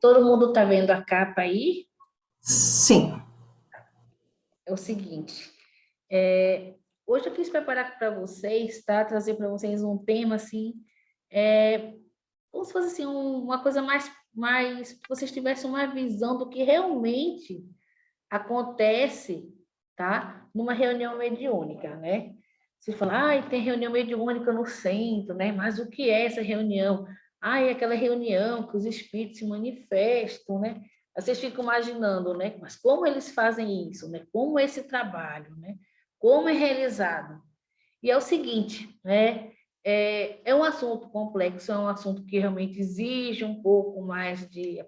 Todo mundo está vendo a capa aí? Sim. É o seguinte, hoje eu quis preparar para vocês, tá? Trazer para vocês um tema assim, como se fosse assim, uma coisa mais que vocês tivessem uma visão do que realmente acontece, tá? Numa reunião mediúnica, né? Você fala, tem reunião mediúnica no centro, né? Mas o que é essa reunião? É aquela reunião que os espíritos se manifestam, né? Vocês ficam imaginando, né? Mas como eles fazem isso, né? Como é esse trabalho, né? Como é realizado? E é o seguinte, né? É um assunto complexo, é um assunto que realmente exige um pouco mais de,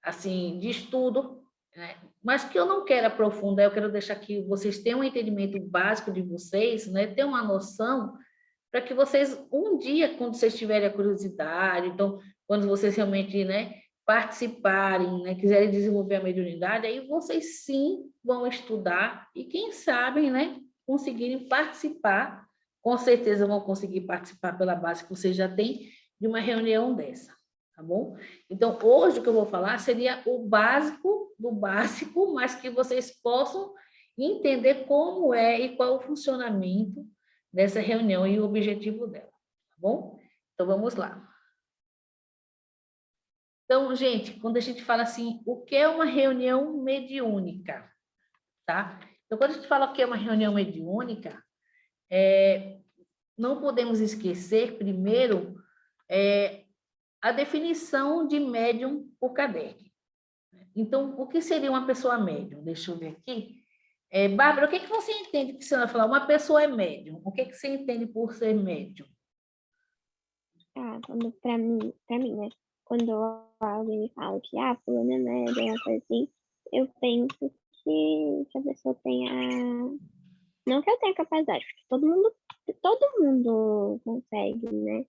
assim, de estudo, né? Mas que eu não quero aprofundar, eu quero deixar que vocês tenham um entendimento básico de vocês, né? Ter uma noção para que vocês, um dia, quando vocês tiverem a curiosidade, então, quando vocês realmente, né, participarem, né, quiserem desenvolver a mediunidade, aí vocês sim vão estudar e, quem sabe, né, conseguirem participar, com certeza vão conseguir participar pela base que vocês já têm de uma reunião dessa, tá bom? Então, hoje o que eu vou falar seria o básico do básico, mas que vocês possam entender como é e qual é o funcionamento dessa reunião e o objetivo dela, tá bom? Então, vamos lá. Então, gente, quando a gente fala assim, o que é uma reunião mediúnica, tá? Então, quando a gente fala o que é uma reunião mediúnica, não podemos esquecer, primeiro, a definição de médium por Kardec. Então, o que seria uma pessoa médium? Deixa eu ver aqui. Bárbara, o que você entende que você vai falar? Uma pessoa é médium. O que você entende por ser médium? Quando pra mim, né? Quando alguém me fala que, fulano é médium, uma coisa assim, eu penso que a pessoa tenha... Não que eu tenha capacidade, porque todo mundo consegue, né?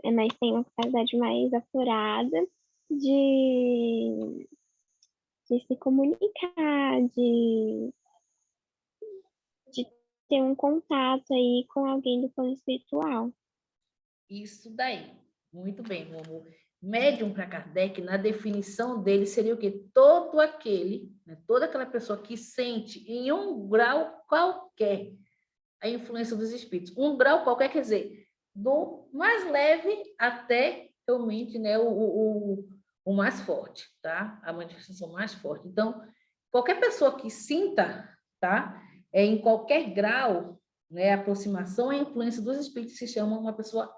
Mas tem uma capacidade mais apurada de, de se comunicar, de ter um contato aí com alguém do plano espiritual. Isso daí. Muito bem, meu amor. Médium para Kardec, na definição dele, seria o quê? Todo aquele, né, toda aquela pessoa que sente em um grau qualquer a influência dos espíritos. Um grau qualquer, quer dizer, do mais leve até realmente, né, o mais forte, tá? A manifestação mais forte. Então, qualquer pessoa que sinta, tá? Em qualquer grau, né, a aproximação e a influência dos espíritos se chama uma pessoa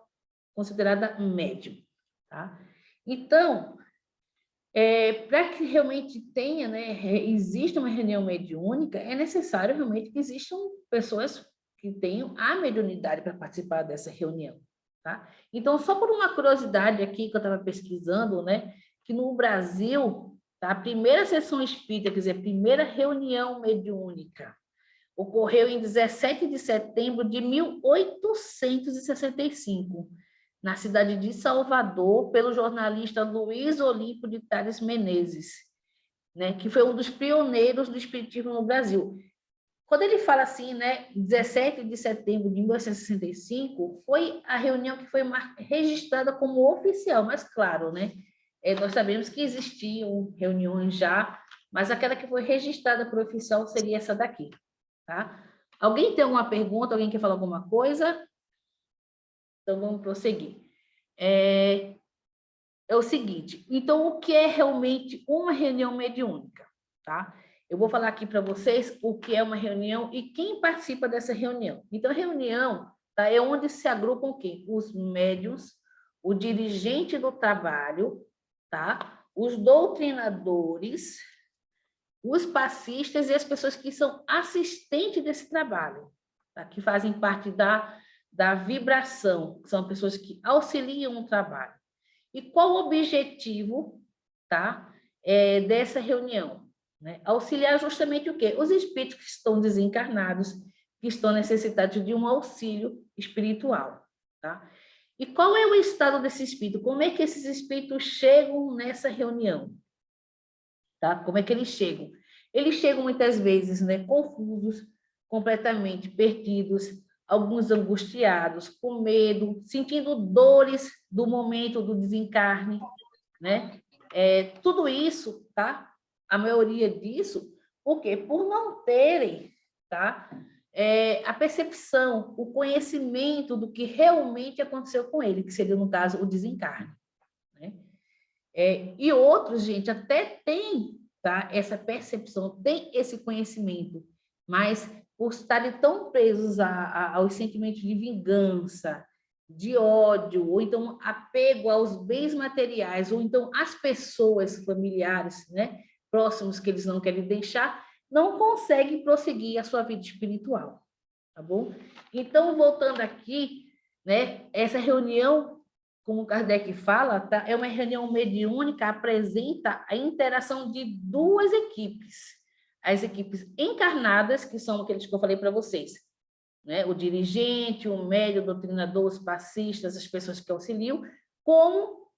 considerada médium, tá? Então, para que realmente tenha, né, exista uma reunião mediúnica, é necessário realmente que existam pessoas que tenham a mediunidade para participar dessa reunião, tá? Então, só por uma curiosidade aqui que eu estava pesquisando, né, que no Brasil, tá, a primeira sessão espírita, quer dizer, a primeira reunião mediúnica, ocorreu em 17 de setembro de 1865, na cidade de Salvador, pelo jornalista Luiz Olímpio de Tales Menezes, né, que foi um dos pioneiros do espiritismo no Brasil. Quando ele fala assim, né, 17 de setembro de 1865, foi a reunião que foi registrada como oficial, mas claro, né, nós sabemos que existiam reuniões já, mas aquela que foi registrada por oficial seria essa daqui, tá? Alguém tem alguma pergunta? Alguém quer falar alguma coisa? Então, vamos prosseguir. É o seguinte, então, o que é realmente uma reunião mediúnica, tá? Eu vou falar aqui para vocês o que é uma reunião e quem participa dessa reunião. Então, a reunião, tá, é onde se agrupam quem? Os médiuns, o dirigente do trabalho, tá? Os doutrinadores, os passistas e as pessoas que são assistentes desse trabalho, tá? Que fazem parte da vibração, que são pessoas que auxiliam o trabalho. E qual o objetivo, tá, dessa reunião? Né? Auxiliar justamente o quê? Os espíritos que estão desencarnados, que estão necessitados de um auxílio espiritual. Tá? E qual é o estado desse espírito? Como é que esses espíritos chegam nessa reunião? Tá? Como é que eles chegam? Eles chegam muitas vezes, né, confusos, completamente perdidos, alguns angustiados, com medo, sentindo dores do momento do desencarne, né? Tudo isso, tá? A maioria disso, por quê? Por não terem, tá? A percepção, o conhecimento do que realmente aconteceu com ele, que seria, no caso, o desencarne, né? E outros, gente, até tem, tá? Essa percepção, tem esse conhecimento, mas por estarem tão presos aos sentimentos de vingança, de ódio, ou então apego aos bens materiais, ou então às pessoas familiares, né, próximos que eles não querem deixar, não conseguem prosseguir a sua vida espiritual, tá bom? Então, voltando aqui, né, essa reunião, como Kardec fala, tá, é uma reunião mediúnica, apresenta a interação de duas equipes. As equipes encarnadas, que são aqueles que eu falei para vocês, né? O dirigente, o médium, o doutrinador, os passistas, as pessoas que auxiliam, como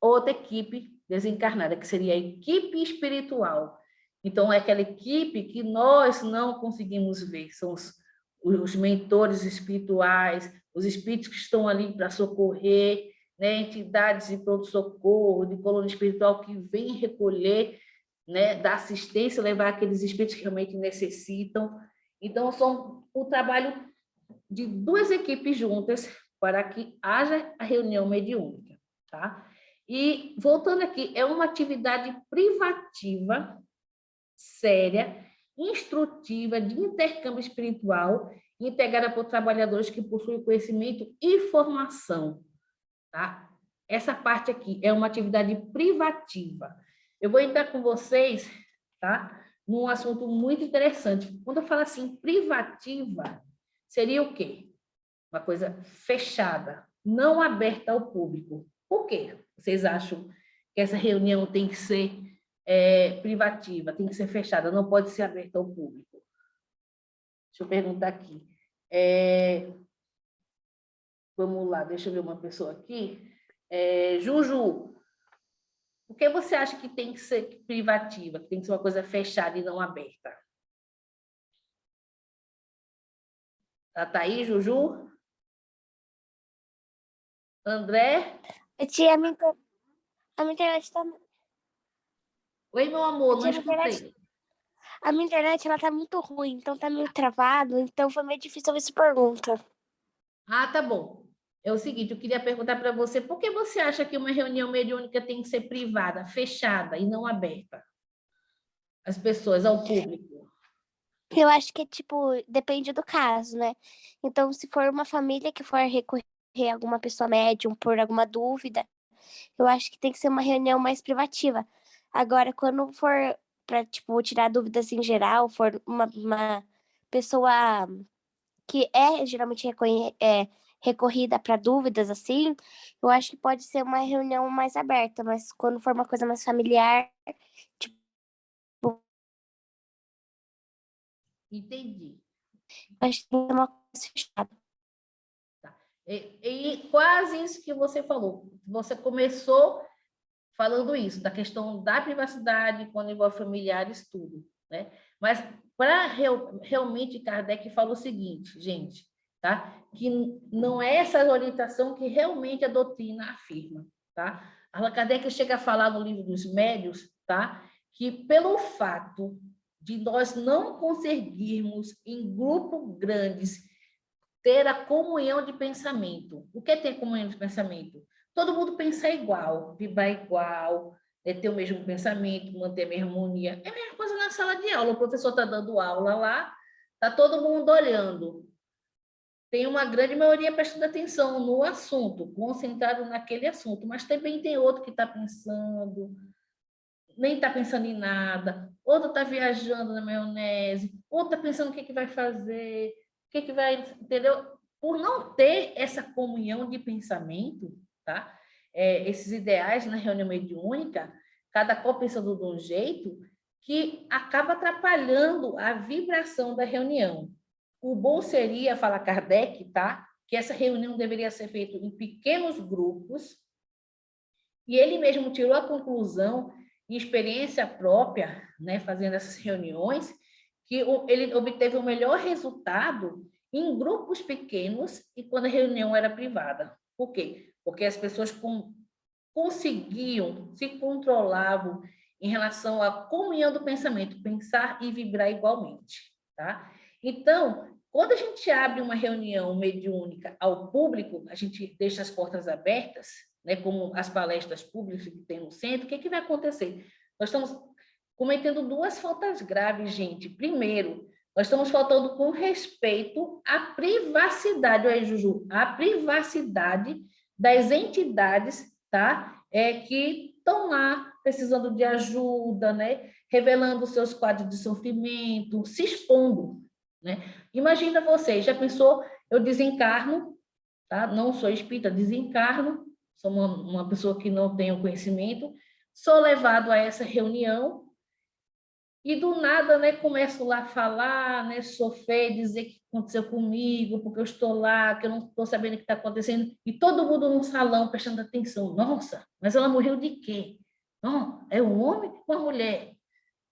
outra equipe desencarnada, que seria a equipe espiritual. Então, é aquela equipe que nós não conseguimos ver, são os mentores espirituais, os espíritos que estão ali para socorrer, né? Entidades de pronto-socorro, de colônia espiritual que vêm recolher, né? Dar assistência, levar aqueles espíritos que realmente necessitam. Então, são o trabalho de duas equipes juntas para que haja a reunião mediúnica, tá? E, voltando aqui, é uma atividade privativa, séria, instrutiva, de intercâmbio espiritual, integrada por trabalhadores que possuem conhecimento e formação, tá? Essa parte aqui é uma atividade privativa. Eu vou entrar com vocês, tá? Num assunto muito interessante. Quando eu falo assim, privativa, seria o quê? Uma coisa fechada, não aberta ao público. Por quê? Vocês acham que essa reunião tem que ser privativa, tem que ser fechada, não pode ser aberta ao público? Deixa eu perguntar aqui. Vamos lá, deixa eu ver uma pessoa aqui. Juju, por que você acha que tem que ser privativa, que tem que ser uma coisa fechada e não aberta? Tá aí, Juju? André? Tia, a minha internet tá... Oi, meu amor, não Tia, escutei. a minha internet ela tá muito ruim, então tá meio travado, então foi meio difícil ouvir essa pergunta. Tá bom. É o seguinte, eu queria perguntar para você, por que você acha que uma reunião mediúnica tem que ser privada, fechada e não aberta às pessoas, ao público? Eu acho que, tipo, depende do caso, né? Então, se for uma família que for recorrer a alguma pessoa médium por alguma dúvida, eu acho que tem que ser uma reunião mais privativa. Agora, quando for para, tipo, tirar dúvidas em geral, for uma pessoa que é geralmente recorrida para dúvidas, assim, eu acho que pode ser uma reunião mais aberta, mas quando for uma coisa mais familiar, tipo, Entendi. acho que tem que ser uma coisa fechada. E quase isso que você falou. Você começou falando isso, da questão da privacidade, quando envolve familiares, tudo, né? Mas realmente Kardec fala o seguinte, gente, tá? Que não é essa orientação que realmente a doutrina afirma, tá? Allan Kardec chega a falar no livro dos Médiuns, tá? Que pelo fato de nós não conseguirmos em grupos grandes ter a comunhão de pensamento. O que é ter comunhão de pensamento? Todo mundo pensar igual, vibrar igual, ter o mesmo pensamento, manter a mesma harmonia. É a mesma coisa na sala de aula. O professor está dando aula lá, está todo mundo olhando. Tem uma grande maioria prestando atenção no assunto, concentrado naquele assunto, mas também tem outro que está pensando, nem está pensando em nada, outro está viajando na maionese, outro está pensando o que vai fazer, o que vai, entendeu? Por não ter essa comunhão de pensamento, tá? Esses ideais na reunião mediúnica, cada qual pensando de um jeito, que acaba atrapalhando a vibração da reunião. O bom seria, fala Kardec, tá? Que essa reunião deveria ser feita em pequenos grupos, e ele mesmo tirou a conclusão, em experiência própria, né, fazendo essas reuniões, que ele obteve o melhor resultado em grupos pequenos e quando a reunião era privada. Por quê? Porque as pessoas com conseguiam, se controlavam em relação à comunhão do pensamento, pensar e vibrar igualmente, tá? Então, quando a gente abre uma reunião mediúnica ao público, a gente deixa as portas abertas, né, como as palestras públicas que tem no centro, o que, que vai acontecer? Nós estamos cometendo duas faltas graves, gente. Primeiro, nós estamos faltando com respeito à privacidade, aí, Juju, à privacidade das entidades, tá? Que estão lá precisando de ajuda, né? Revelando seus quadros de sofrimento, se expondo, né? Imagina você, já pensou, eu desencarno, tá? Não sou espírita, desencarno, sou uma pessoa que não tem o conhecimento, sou levado a essa reunião e do nada, né, começo lá a falar, né, sofrer, dizer o que aconteceu comigo, porque eu estou lá, que eu não estou sabendo o que está acontecendo, e todo mundo no salão prestando atenção. Nossa, mas ela morreu de quê? Não, é um homem ou uma mulher?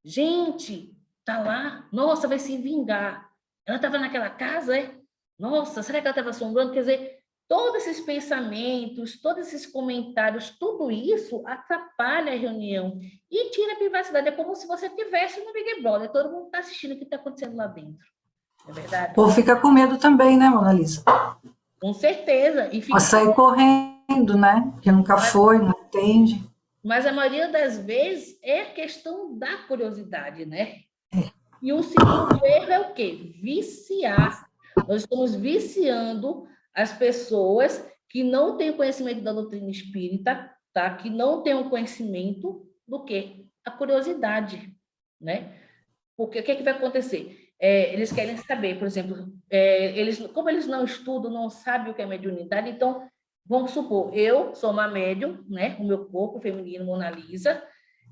Gente, tá lá, nossa, vai se vingar. Ela estava naquela casa, é? Nossa, será que ela estava assombrando? Quer dizer, todos esses pensamentos, todos esses comentários, tudo isso atrapalha a reunião e tira a privacidade. É como se você estivesse no Big Brother, todo mundo está assistindo o que está acontecendo lá dentro. Não é verdade? Ou fica com medo também, né, Mona Lisa? Com certeza. Ou sair correndo, né? Porque nunca foi, não entende. Mas a maioria das vezes é a questão da curiosidade, né? E o segundo erro é o quê? Viciar. Nós estamos viciando as pessoas que não têm conhecimento da doutrina espírita, tá? Que não têm o conhecimento do quê? A curiosidade, né? Porque o que, é que vai acontecer? Eles querem saber, por exemplo, como eles não estudam, não sabem o que é mediunidade, então, vamos supor, eu sou uma médium, né? O meu corpo feminino, Mona Lisa,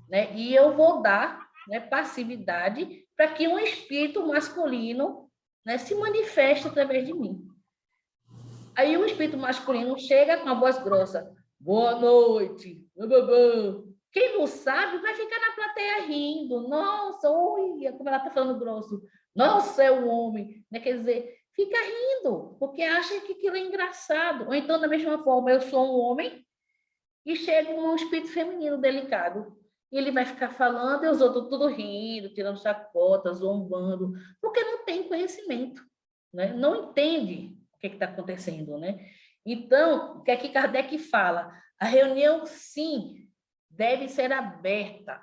né? E eu vou dar, né, passividade para que um espírito masculino, né, se manifeste através de mim. Aí o espírito masculino chega com a voz grossa, boa noite, quem não sabe vai ficar na plateia rindo, nossa, olha como ela está falando grosso, nossa, é um homem, né? Quer dizer, fica rindo, porque acha que aquilo é engraçado. Ou então, da mesma forma, eu sou um homem e chega um espírito feminino delicado. E ele vai ficar falando e os outros tudo rindo, tirando chacota, zombando, porque não tem conhecimento, né? Não entende o que está acontecendo, né? Então, o que aqui Kardec fala? A reunião, sim, deve ser aberta,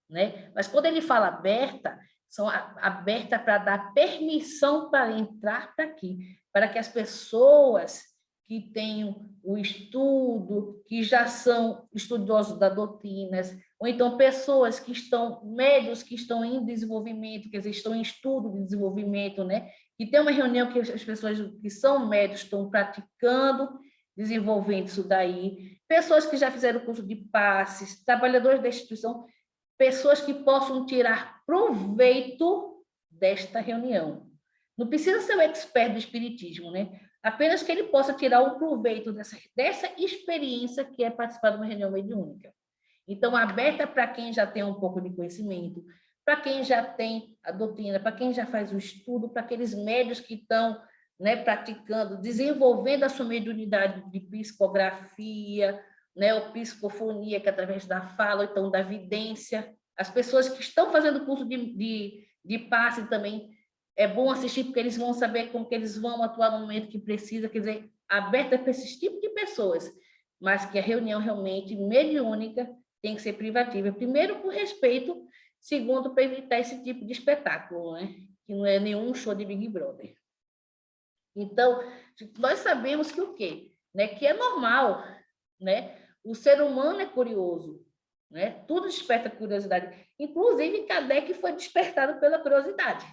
né? Mas quando ele fala aberta, são aberta para dar permissão para entrar para aqui, para que as pessoas que tenham o estudo, que já são estudiosos da doutrinas, ou então pessoas que estão, médios que estão em desenvolvimento, quer dizer, estão em estudo de desenvolvimento, né? E tem uma reunião que as pessoas que são médios estão praticando, desenvolvendo isso daí, pessoas que já fizeram curso de passes, trabalhadores da instituição, pessoas que possam tirar proveito desta reunião. Não precisa ser o expert do espiritismo, né? Apenas que ele possa tirar o proveito dessa experiência que é participar de uma reunião mediúnica. Então, aberta para quem já tem um pouco de conhecimento, para quem já tem a doutrina, para quem já faz o estudo, para aqueles médios que estão, né, praticando, desenvolvendo a sua mediunidade de psicografia, né, ou psicofonia, que é através da fala, ou então da vidência. As pessoas que estão fazendo curso de passe também, é bom assistir, porque eles vão saber como que eles vão atuar no momento que precisa, quer dizer, aberta para esses tipos de pessoas, mas que a reunião realmente mediúnica tem que ser privativa. Primeiro, por respeito, segundo, para evitar esse tipo de espetáculo, né? Que não é nenhum show de Big Brother. Então, nós sabemos que o quê? Né? Que é normal, né? O ser humano é curioso, né? Tudo desperta curiosidade. Inclusive, Kardec foi despertado pela curiosidade,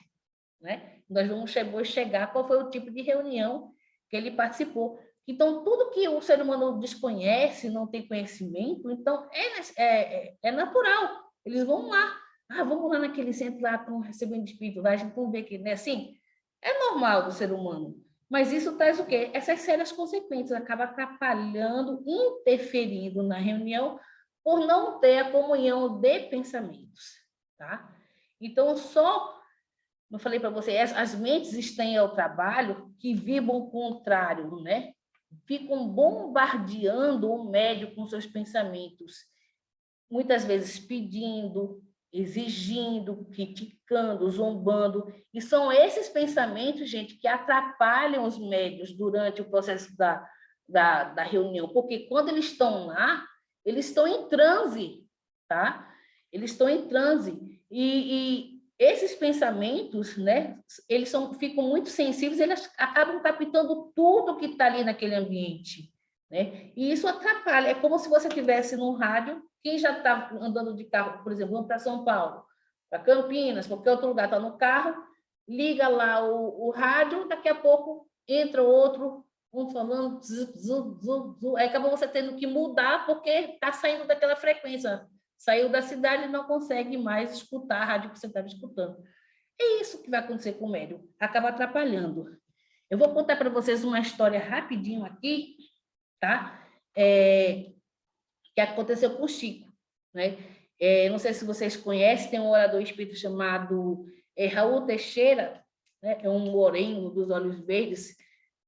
né? Nós vamos chegar qual foi o tipo de reunião que ele participou. Então, tudo que o ser humano desconhece, não tem conhecimento, então é natural. Eles vão lá. Vamos lá naquele centro lá, estão recebendo espírito, lá, a gente vamos ver que, né? Assim, é normal do ser humano. Mas isso traz o quê? Essas sérias consequências, acaba atrapalhando, interferindo na reunião por não ter a comunhão de pensamentos, tá? Então, eu falei para você, as mentes estranhas ao trabalho que vibram o contrário, né? ficam bombardeando o médium com seus pensamentos, muitas vezes pedindo, exigindo, criticando, zombando. E são esses pensamentos, gente, que atrapalham os médiuns durante o processo da reunião, porque quando eles estão lá, eles estão em transe, tá? Eles estão em transe. E esses pensamentos, né, eles ficam muito sensíveis, eles acabam captando tudo que está ali naquele ambiente, né? E isso atrapalha. É como se você estivesse num rádio. Quem já está andando de carro, por exemplo, vamos para São Paulo, para Campinas, qualquer outro lugar, está no carro, liga lá o rádio, daqui a pouco entra outro, um falando, aí acaba você tendo que mudar porque está saindo daquela frequência. Saiu da cidade e não consegue mais escutar a rádio que você estava escutando. É isso que vai acontecer com o médium, acaba atrapalhando. Eu vou contar para vocês uma história rapidinho aqui, tá? Que aconteceu com o Chico, né? Não sei se vocês conhecem, tem um orador espírita chamado Raul Teixeira, né? É um moreno dos olhos verdes,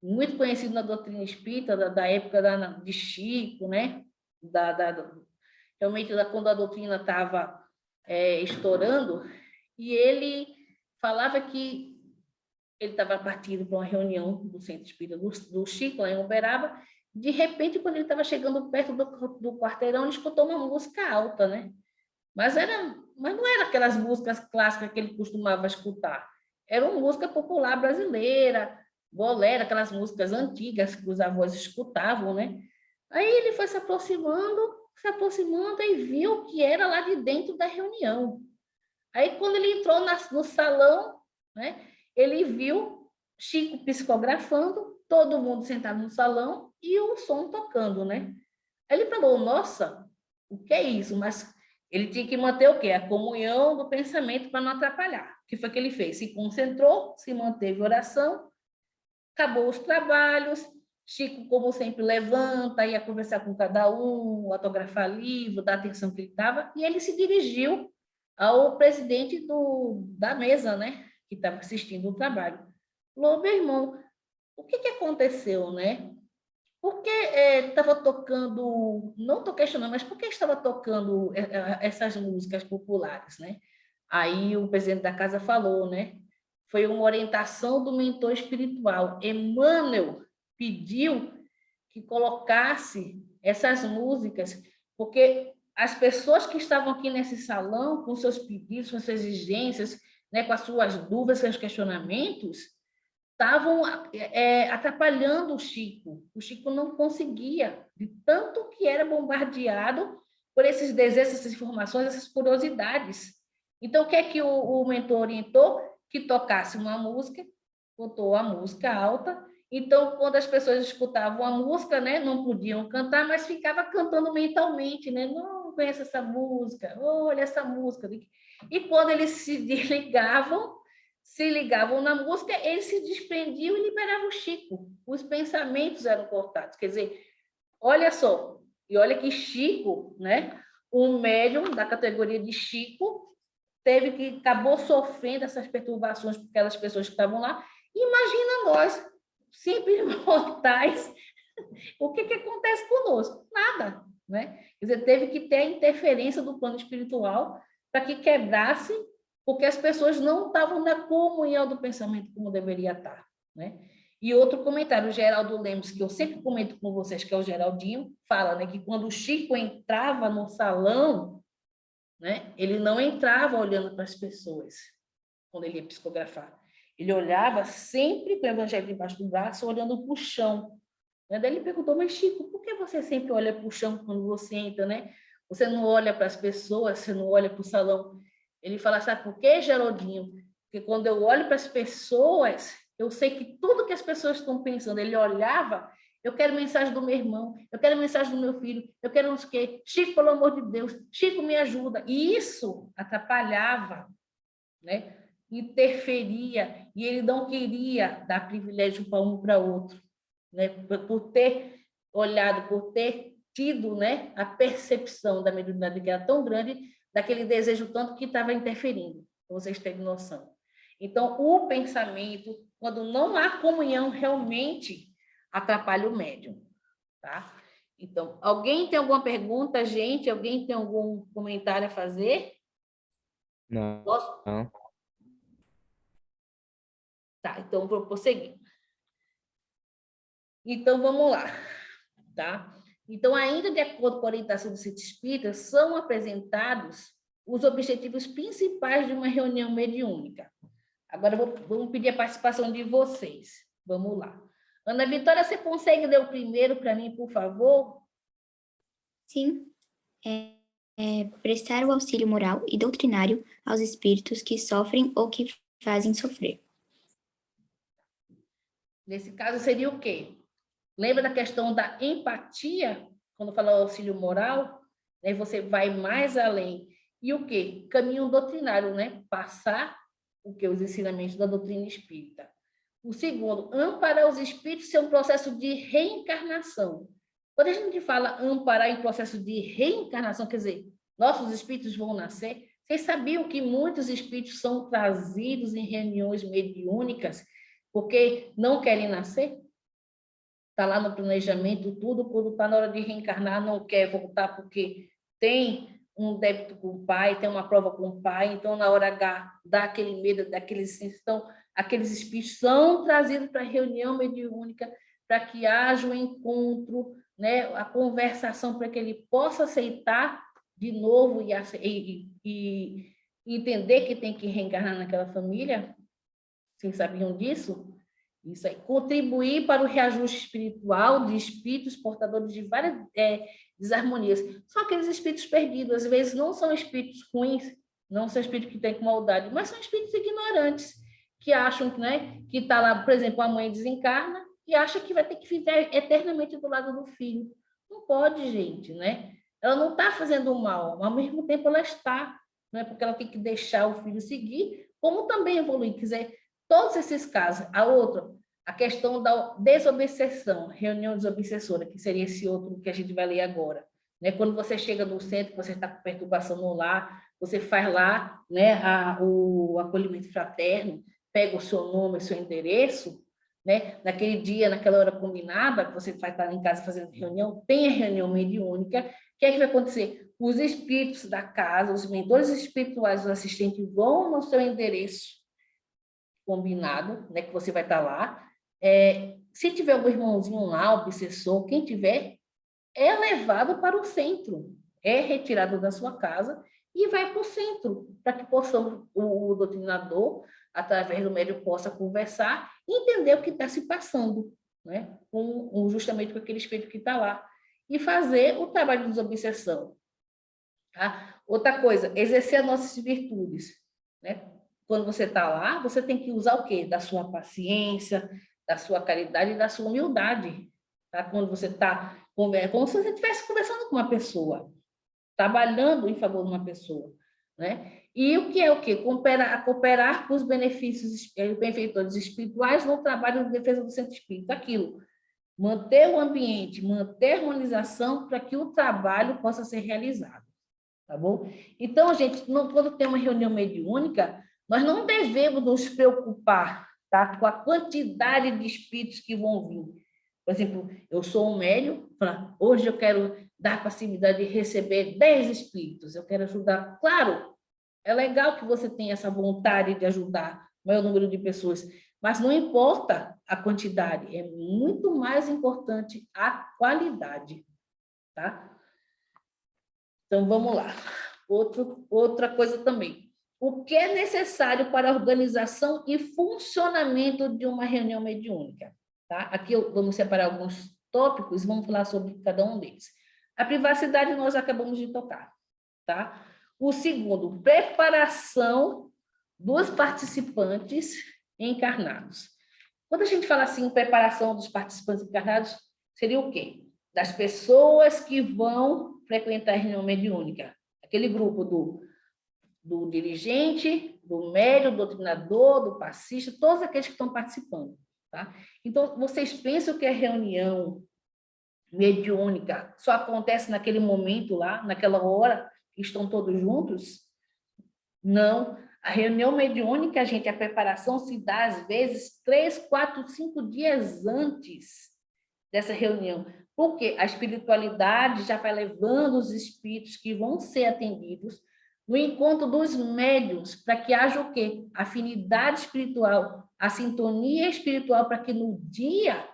muito conhecido na doutrina espírita, da época de Chico, né? Realmente, quando a doutrina estava estourando, e ele falava que ele estava partindo para uma reunião do Centro Espírita do Chico, lá em Uberaba. De repente, quando ele estava chegando perto do quarteirão, ele escutou uma música alta, né? Mas não era aquelas músicas clássicas que ele costumava escutar. Era uma música popular brasileira, bolero, aquelas músicas antigas que os avós escutavam, né? Aí ele foi se aproximando e viu que era lá de dentro da reunião. Aí, quando ele entrou no salão, né, ele viu Chico psicografando, todo mundo sentado no salão e o som tocando, né? Aí ele falou, nossa, o que é isso? Mas ele tinha que manter o quê? A comunhão do pensamento para não atrapalhar. O que foi que ele fez? Se concentrou, se manteve oração, acabou os trabalhos, Chico, como sempre, levanta, ia conversar com cada um, autografar livro, dar atenção que ele estava, e ele se dirigiu ao presidente da mesa, né, que estava assistindo o trabalho. Falou, meu irmão, o que aconteceu, né? Por que estava tocando, não estou questionando, mas por que estava tocando essas músicas populares, né? Aí o presidente da casa falou, né? Foi uma orientação do mentor espiritual. Emmanuel pediu que colocasse essas músicas, porque as pessoas que estavam aqui nesse salão, com seus pedidos, com suas exigências, né, com as suas dúvidas, seus questionamentos, estavam atrapalhando o Chico. O Chico não conseguia, de tanto que era bombardeado por esses desejos, essas informações, essas curiosidades. Então, o que é que o mentor orientou? Que tocasse uma música, botou a música alta. Então, quando as pessoas escutavam a música, né, não podiam cantar, mas ficava cantando mentalmente, né? Não conheço essa música, olha essa música. E quando eles se ligavam na música, eles se desprendiam e liberavam o Chico. Os pensamentos eram cortados. Quer dizer, olha só, e olha que Chico, né, um médium da categoria de Chico, acabou sofrendo essas perturbações por aquelas pessoas que estavam lá. Imagina nós, simples mortais, o que acontece conosco? Nada, né? Quer dizer, teve que ter a interferência do plano espiritual para que quebrasse, porque as pessoas não estavam na comunhão do pensamento como deveria estar, né? E outro comentário, o Geraldo Lemos, que eu sempre comento com vocês, que é o Geraldinho, fala, né, que quando o Chico entrava no salão, né, ele não entrava olhando para as pessoas, quando ele ia psicografar. Ele olhava sempre com o evangelho debaixo do braço, olhando para o chão. Daí ele perguntou, mas Chico, por que você sempre olha para o chão quando você entra, né? Você não olha para as pessoas, você não olha para o salão. Ele fala, sabe por quê, Geraldinho? Porque quando eu olho para as pessoas, eu sei que tudo que as pessoas estão pensando, ele olhava, eu quero mensagem do meu irmão, eu quero mensagem do meu filho, eu quero não sei o quê. Chico, pelo amor de Deus, Chico, me ajuda. E isso atrapalhava, né? Interferia, e ele não queria dar privilégio para um para outro, né? Por ter olhado, por ter tido, né, a percepção da mediunidade que era tão grande, daquele desejo tanto que estava interferindo, para vocês terem noção. Então, o pensamento, quando não há comunhão realmente, atrapalha o médium, tá? Então, alguém tem alguma pergunta, gente? Alguém tem algum comentário a fazer? Não. Posso? Não. Tá, então vou prosseguir. Então, vamos lá, tá? Então, ainda de acordo com a orientação do Centro Espírita, são apresentados os objetivos principais de uma reunião mediúnica. Agora, vamos pedir a participação de vocês. Vamos lá. Ana Vitória, você consegue ler o primeiro para mim, por favor? Sim. Prestar o auxílio moral e doutrinário aos espíritos que sofrem ou que fazem sofrer. Nesse caso, seria o quê? Lembra da questão da empatia? Quando fala auxílio moral, né, você vai mais além. E o quê? Caminho doutrinário, né? Passar o que? Os ensinamentos da doutrina espírita. O segundo, amparar os espíritos é um processo de reencarnação. Quando a gente fala amparar em processo de reencarnação, quer dizer, nossos espíritos vão nascer. Vocês sabiam que muitos espíritos são trazidos em reuniões mediúnicas porque não querem nascer? Está lá no planejamento, tudo, quando está na hora de reencarnar, não quer voltar porque tem um débito com o pai, tem uma prova com o pai, então na hora H dá aquele medo, daqueles, então, aqueles espíritos são trazidos para a reunião mediúnica para que haja um encontro, né, a conversação para que ele possa aceitar de novo e entender que tem que reencarnar naquela família. Vocês sabiam disso? Isso aí, contribuir para o reajuste espiritual de espíritos portadores de várias desarmonias. São aqueles espíritos perdidos, às vezes não são espíritos ruins, não são espíritos que têm com maldade, mas são espíritos ignorantes, que acham, né, que está lá, por exemplo, a mãe desencarna e acha que vai ter que viver eternamente do lado do filho. Não pode, gente, né? Ela não está fazendo mal, mas ao mesmo tempo ela está, não é porque ela tem que deixar o filho seguir, como também evoluir, quer dizer, todos esses casos. A outra, a questão da desobsessão, reunião desobsessora, que seria esse outro que a gente vai ler agora. Né? Quando você chega no centro, você está com perturbação no lar, você faz lá, né, o acolhimento fraterno, pega o seu nome, o seu endereço, né? Naquele dia, naquela hora combinada, que você vai estar em casa fazendo reunião, tem a reunião mediúnica. O que é que vai acontecer? Os espíritos da casa, os mentores espirituais, os assistentes vão no seu endereço combinado, né, que você vai estar lá. Se tiver algum irmãozinho lá, obsessor, quem tiver, é levado para o centro, é retirado da sua casa e vai para o centro, para que possamos, o doutrinador, através do médium, possa conversar e entender o que está se passando, né, justamente com aquele espírito que está lá, e fazer o trabalho de desobsessão. Tá? Outra coisa, exercer as nossas virtudes, né? Quando você está lá, você tem que usar o quê? Da sua paciência, da sua caridade e da sua humildade. Tá? Quando você está conversando, como se você estivesse conversando com uma pessoa, trabalhando em favor de uma pessoa. Né? E o que é o quê? Cooperar com os benfeitores espirituais no trabalho de defesa do centro espírita. Aquilo. Manter o ambiente, manter a harmonização para que o trabalho possa ser realizado. Tá bom? Então, gente, quando tem uma reunião mediúnica, nós não devemos nos preocupar, tá, com a quantidade de espíritos que vão vir. Por exemplo, eu sou um médium, hoje eu quero dar a possibilidade de receber 10 espíritos, eu quero ajudar. Claro, é legal que você tenha essa vontade de ajudar o maior número de pessoas, mas não importa a quantidade, é muito mais importante a qualidade, tá? Então, vamos lá. Outra coisa também. O que é necessário para a organização e funcionamento de uma reunião mediúnica? Tá? Aqui vamos separar alguns tópicos e vamos falar sobre cada um deles. A privacidade nós acabamos de tocar. Tá? O segundo, preparação dos participantes encarnados. Quando a gente fala assim, preparação dos participantes encarnados, seria o quê? Das pessoas que vão frequentar a reunião mediúnica. Aquele grupo do dirigente, do médium, do doutrinador, do passista, todos aqueles que estão participando. Tá? Então, vocês pensam que a reunião mediúnica só acontece naquele momento lá, naquela hora, que estão todos juntos? Não. A reunião mediúnica, gente, a preparação se dá, às vezes, 3, 4, 5 dias antes. dessa reunião, porque a espiritualidade já vai levando os espíritos que vão ser atendidos no encontro dos médiuns, para que haja o quê? Afinidade espiritual, a sintonia espiritual, para que no dia,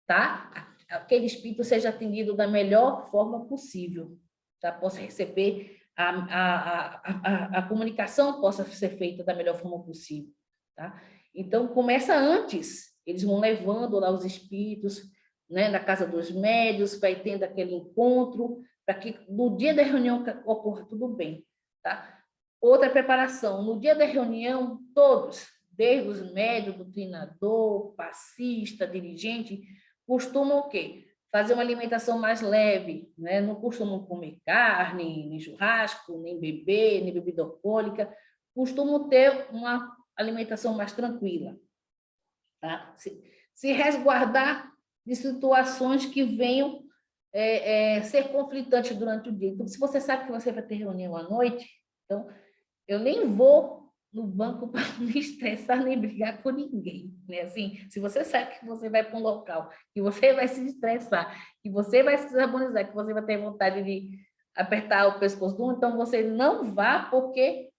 tá? Aquele espírito seja atendido da melhor forma possível, tá? Possa receber, a comunicação possa ser feita da melhor forma possível, tá? Então, começa antes, eles vão levando lá os espíritos, né, na casa dos médios, vai tendo aquele encontro, para que no dia da reunião ocorra tudo bem, tá? Outra preparação, no dia da reunião, todos, desde os médios, doutrinador, passista, dirigente, costumam o quê? Fazer uma alimentação mais leve, né? Não costumam comer carne, nem churrasco, nem beber, nem bebida alcoólica, costumam ter uma alimentação mais tranquila, tá? Se resguardar de situações que venham ser conflitantes durante o dia. Então, se você sabe que você vai ter reunião à noite, então, eu nem vou no banco para não me estressar nem brigar com ninguém, né? Assim, se você sabe que você vai para um local, que você vai se estressar, que você vai se desarmonizar, que você vai ter vontade de apertar o pescoço do outro, então você não vá, porque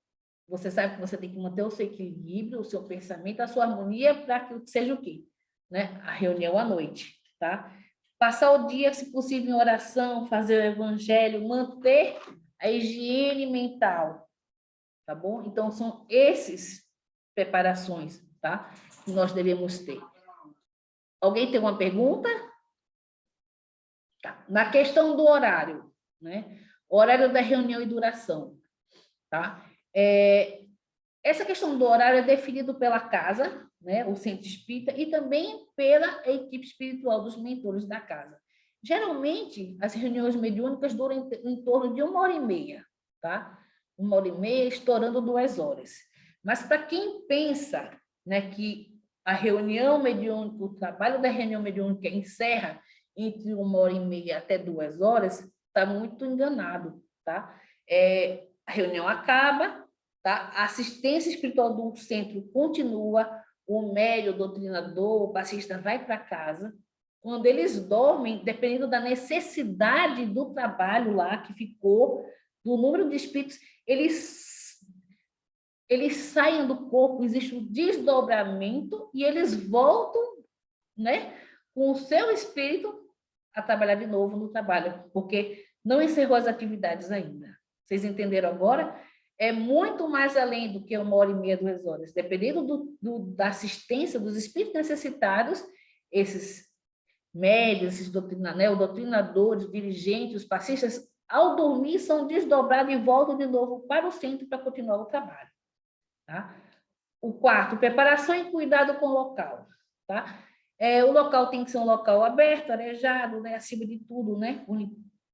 você sabe que você tem que manter o seu equilíbrio, o seu pensamento, a sua harmonia, para que seja o quê? Né? A reunião à noite, tá? Passar o dia, se possível, em oração, fazer o evangelho, manter a higiene mental, tá bom? Então, são esses preparações, tá? Que nós devemos ter. Alguém tem uma pergunta? Tá. Na questão do horário, né? Horário da reunião e duração, tá? Essa questão do horário é definido pela casa, né, o centro espírita, e também pela equipe espiritual dos mentores da casa. Geralmente, as reuniões mediúnicas duram em torno de 1h30, tá? 1h30, estourando 2 horas. Mas para quem pensa, né, que a reunião mediúnica, o trabalho da reunião mediúnica encerra entre 1h30 até 2 horas, está muito enganado, tá? A reunião acaba, tá? A assistência espiritual do centro continua, o médium, o doutrinador, o passista vai para casa. Quando eles dormem, dependendo da necessidade do trabalho lá que ficou, do número de espíritos, eles saem do corpo, existe um desdobramento e eles voltam, né, com o seu espírito a trabalhar de novo no trabalho, porque não encerrou as atividades ainda. Vocês entenderam agora? É muito mais além do que 1h30, 2 horas. Dependendo da assistência dos espíritos necessitados, esses médios, esses doutrinadores, dirigentes, os passistas, ao dormir, são desdobrados e voltam de novo para o centro para continuar o trabalho. Tá? O quarto, preparação e cuidado com o local. Tá? O local tem que ser um local aberto, arejado, né? Acima de tudo, né?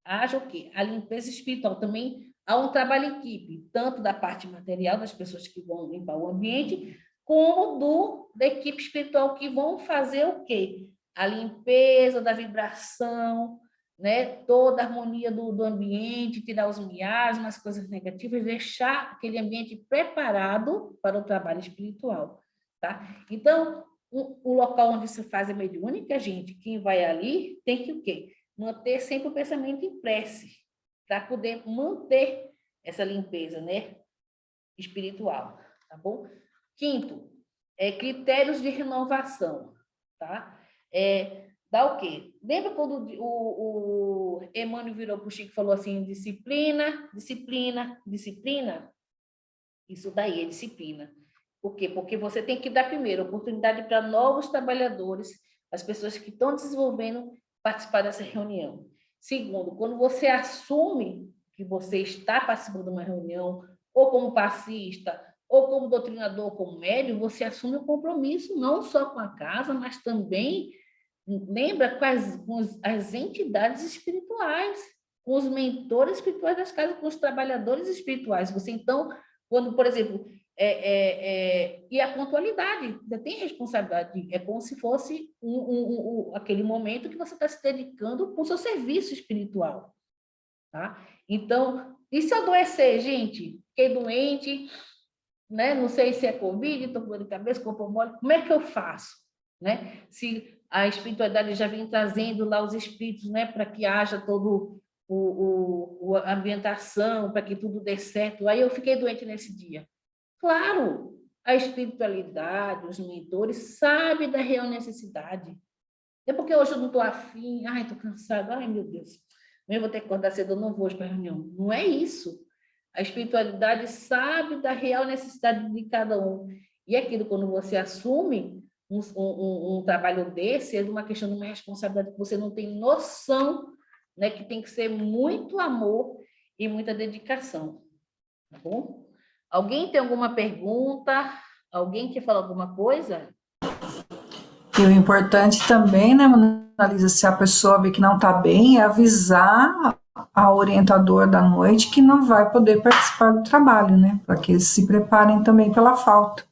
Haja o quê? A limpeza espiritual também. Há um trabalho em equipe, tanto da parte material, das pessoas que vão limpar o ambiente, como da equipe espiritual, que vão fazer o quê? A limpeza da vibração, né? Toda a harmonia do ambiente, tirar os miasmas, as coisas negativas, deixar aquele ambiente preparado para o trabalho espiritual. Tá? Então, o local onde se faz a mediúnica, gente, quem vai ali tem que o quê? Manter sempre o pensamento em prece, para poder manter essa limpeza, né, espiritual, tá bom? Quinto, critérios de renovação, tá? Dá o quê? Lembra quando o Emmanuel virou para o Chico e falou assim, disciplina, disciplina, disciplina? Isso daí é disciplina. Por quê? Porque você tem que dar, primeiro, oportunidade para novos trabalhadores, as pessoas que estão desenvolvendo, participar dessa reunião. Segundo, quando você assume que você está participando de uma reunião, ou como passista, ou como doutrinador, como médium, você assume o compromisso, não só com a casa, mas também, lembra, com as entidades espirituais, com os mentores espirituais das casas, com os trabalhadores espirituais. Você, então, quando, por exemplo, e a pontualidade, você tem responsabilidade, é como se fosse aquele momento que você está se dedicando com o seu serviço espiritual, tá? Então, e se adoecer, gente? Fiquei doente, né? Não sei se é Covid, estou com dor de cabeça, corpo mole, como é que eu faço? Né? Se a espiritualidade já vem trazendo lá os espíritos, né, para que haja todo a ambientação, para que tudo dê certo. Aí eu fiquei doente nesse dia. Claro, a espiritualidade, os mentores sabem da real necessidade. É porque hoje eu não estou afim, ai, estou cansada, ai, meu Deus, eu vou ter que acordar cedo, eu não vou hoje para a reunião. Não é isso. A espiritualidade sabe da real necessidade de cada um. E aquilo, quando você assume um trabalho desse, é uma questão de uma responsabilidade que você não tem noção, né, que tem que ser muito amor e muita dedicação. Tá bom? Alguém tem alguma pergunta? Alguém quer falar alguma coisa? E o importante também, né, Monalisa, se a pessoa vê que não está bem, é avisar a orientador da noite que não vai poder participar do trabalho, né, para que eles se preparem também pela falta.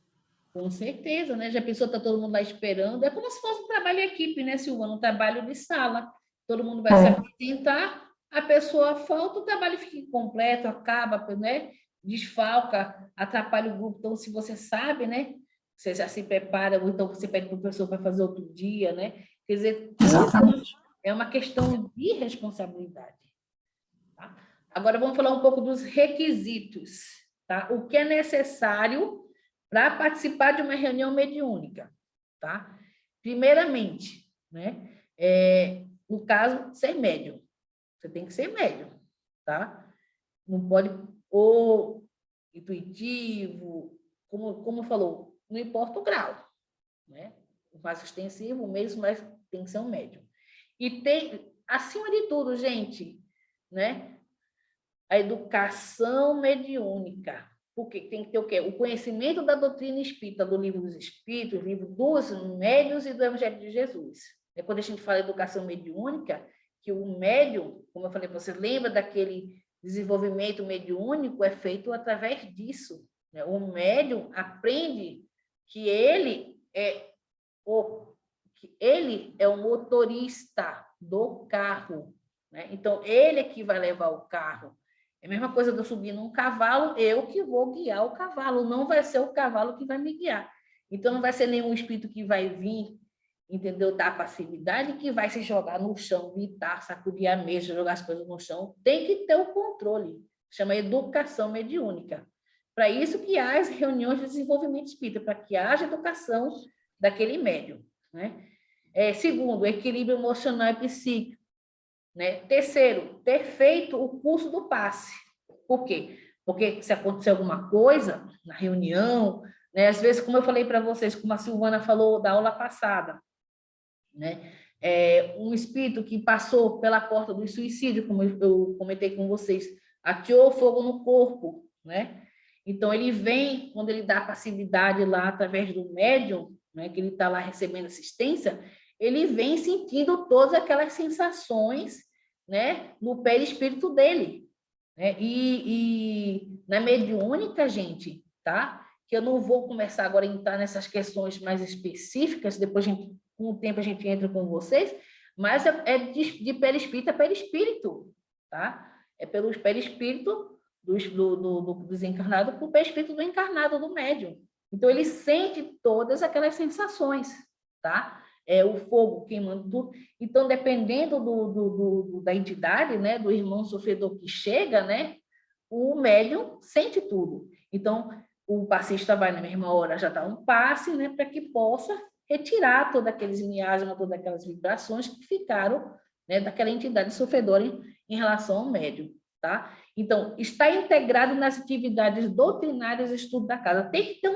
Com certeza, né? Já pensou, está todo mundo lá esperando. É como se fosse um trabalho em equipe, né, Silvana? Um trabalho de sala. Todo mundo vai se apresentar, a pessoa falta, o trabalho fica incompleto, acaba, né? Desfalca, atrapalha o grupo. Então, se você sabe, né? Você já se prepara, ou então você pede para o professor para fazer outro dia, né? Quer dizer, Exatamente. é uma questão de responsabilidade. Tá? Agora, vamos falar um pouco dos requisitos. Tá? O que é necessário para participar de uma reunião mediúnica, tá? Primeiramente, né? No caso, ser médium. Você tem que ser médium, tá? Não pode, ou intuitivo, como falou, não importa o grau, né? O mais extensivo, o mesmo, mas tem que ser um médium. E tem, acima de tudo, gente, né? A educação mediúnica. Porque tem que ter o quê? O conhecimento da doutrina espírita, do livro dos espíritos, livro dos médiuns e do Evangelho de Jesus. É quando a gente fala educação mediúnica, que o médium, como eu falei, você lembra daquele desenvolvimento mediúnico, é feito através disso. Né? O médium aprende que ele é o motorista do carro. Né? Então, ele é que vai levar o carro. É a mesma coisa de eu subir num cavalo, eu que vou guiar o cavalo, não vai ser o cavalo que vai me guiar. Então, não vai ser nenhum espírito que vai vir, entendeu, da passividade, que vai se jogar no chão, gritar, sacudir a mesa, jogar as coisas no chão. Tem que ter o controle. Chama educação mediúnica. Para isso que há as reuniões de desenvolvimento espírita, para que haja educação daquele médium. Né? Segundo, equilíbrio emocional e psíquico. Né? Terceiro, ter feito o curso do passe. Por quê? Porque se acontecer alguma coisa na reunião, né? Às vezes, como eu falei para vocês, como a Silvana falou da aula passada, né? Um espírito que passou pela porta do suicídio, como eu comentei com vocês, ateou fogo no corpo, né? Então, ele vem, quando ele dá passividade lá através do médium, né, que ele está lá recebendo assistência, ele vem sentindo todas aquelas sensações, né, no perispírito dele. Né? E na mediúnica, gente, tá? Que eu não vou começar agora a entrar nessas questões mais específicas, depois, com o tempo, a gente entra com vocês, mas é de perispírito a perispírito, tá? É pelo perispírito do desencarnado para o perispírito do encarnado, do médium. Então, ele sente todas aquelas sensações, tá? O fogo queimando tudo. Então, dependendo da entidade, né, do irmão sofredor que chega, né, o médium sente tudo. Então, o passista vai na mesma hora já dar um passe, né, para que possa retirar todos aqueles miasmas, todas aquelas vibrações que ficaram, né, daquela entidade sofredora em relação ao médium, tá? Então, está integrado nas atividades doutrinárias e estudo da casa. Tem que ter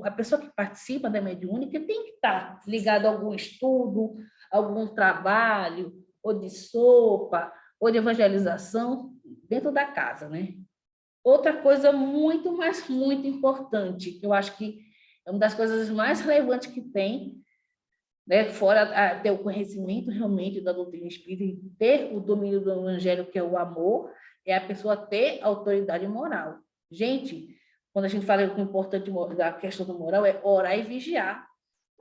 a pessoa que participa da mediúnica tem que estar ligado a algum estudo, algum trabalho, ou de sopa, ou de evangelização, dentro da casa, né? Outra coisa muito, mas muito importante, que eu acho que é uma das coisas mais relevantes que tem, né? Fora ter o conhecimento realmente da doutrina espírita e ter o domínio do evangelho, que é o amor, é a pessoa ter autoridade moral. Gente, quando a gente fala que o importante da questão da moral é orar e vigiar.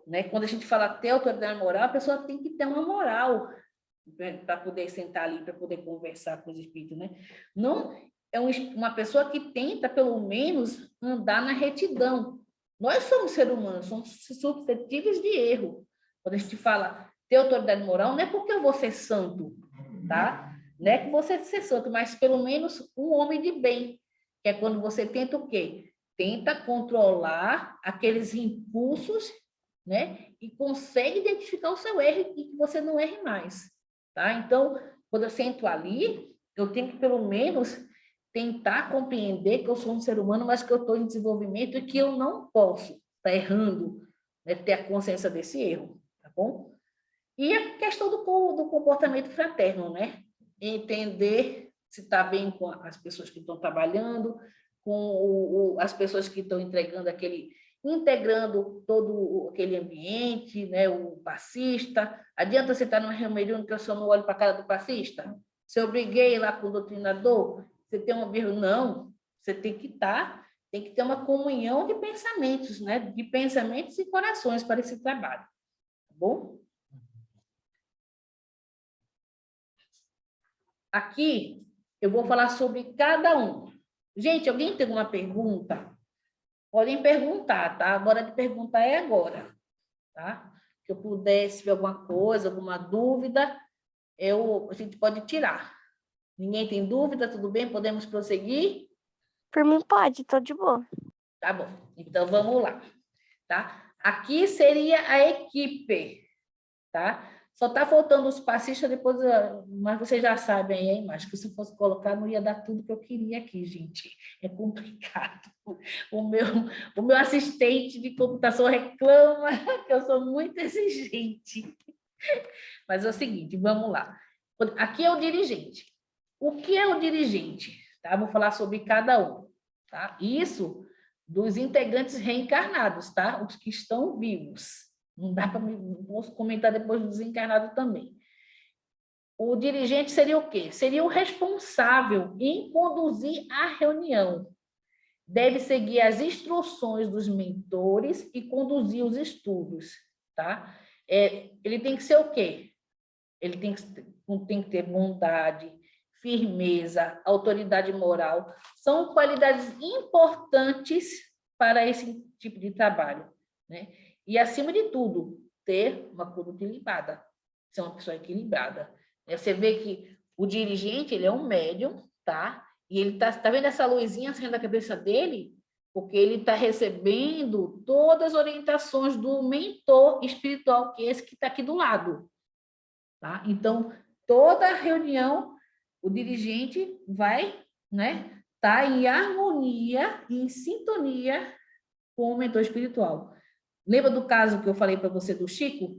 Né? Quando a gente fala ter autoridade moral, a pessoa tem que ter uma moral, né, para poder sentar ali, para poder conversar com os espíritos. Né? Não é uma pessoa que tenta, pelo menos, andar na retidão. Nós somos seres humanos, somos suscetíveis de erro. Quando a gente fala ter autoridade moral, não é porque eu vou ser santo, tá? Não é que você ser santo, mas pelo menos um homem de bem, que é quando você tenta o quê? Tenta controlar aqueles impulsos, né? E consegue identificar o seu erro e que você não erre mais, tá? Então, quando eu sento ali, eu tenho que pelo menos tentar compreender que eu sou um ser humano, mas que eu estou em desenvolvimento e que eu não posso estar errando, né? Ter a consciência desse erro, tá bom? E a questão do comportamento fraterno, né? Entender se está bem com as pessoas que estão trabalhando, com as pessoas que estão integrando todo aquele ambiente, né? O passista. Adianta você estar numa reunião que eu só não olho para a cara do passista? Se eu briguei lá com o doutrinador, você tem uma birra? Não, você tem que ter uma comunhão de pensamentos, né? De pensamentos e corações para esse trabalho, tá bom? Aqui eu vou falar sobre cada um. Gente, alguém tem alguma pergunta? Podem perguntar, tá? A hora de perguntar é agora, tá? Se eu pudesse ver alguma coisa, alguma dúvida, a gente pode tirar. Ninguém tem dúvida? Tudo bem? Podemos prosseguir? Por mim pode, tô de boa. Tá bom. Então vamos lá, tá? Aqui seria a equipe, tá? Só está faltando os passistas depois, mas vocês já sabem aí a imagem, que se eu fosse colocar, não ia dar tudo que eu queria aqui, gente. É complicado. O meu assistente de computação reclama que eu sou muito exigente. Mas é o seguinte, vamos lá. Aqui é o dirigente. O que é o dirigente? Tá? Vou falar sobre cada um. Tá? Isso dos integrantes reencarnados, tá? Os que estão vivos. Não dá para posso comentar depois do desencarnado também. O dirigente seria o quê? Seria o responsável em conduzir a reunião. Deve seguir as instruções dos mentores e conduzir os estudos, tá? Ele tem que ser o quê? Ele tem que ter bondade, firmeza, autoridade moral. São qualidades importantes para esse tipo de trabalho, né? E, acima de tudo, ter uma conduta equilibrada, ser uma pessoa equilibrada. Você vê que o dirigente, ele é um médium, tá? E ele tá vendo essa luzinha saindo da cabeça dele? Porque ele está recebendo todas as orientações do mentor espiritual, que é esse que está aqui do lado, tá? Então, toda reunião, o dirigente vai, né, tá em harmonia, em sintonia com o mentor espiritual. Lembra do caso que eu falei para você do Chico?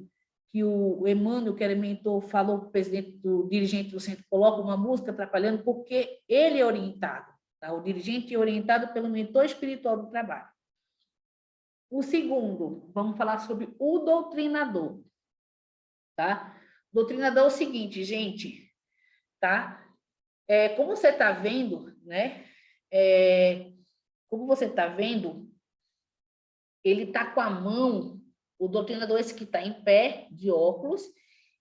Que o Emmanuel, que era mentor, falou para o presidente do dirigente do centro, coloca uma música atrapalhando, porque ele é orientado. Tá? O dirigente é orientado pelo mentor espiritual do trabalho. O segundo, vamos falar sobre o doutrinador. Tá? O doutrinador é o seguinte, gente, tá? Como você está vendo, né? Como você está vendo, ele está com a mão, o doutrinador esse que está em pé, de óculos,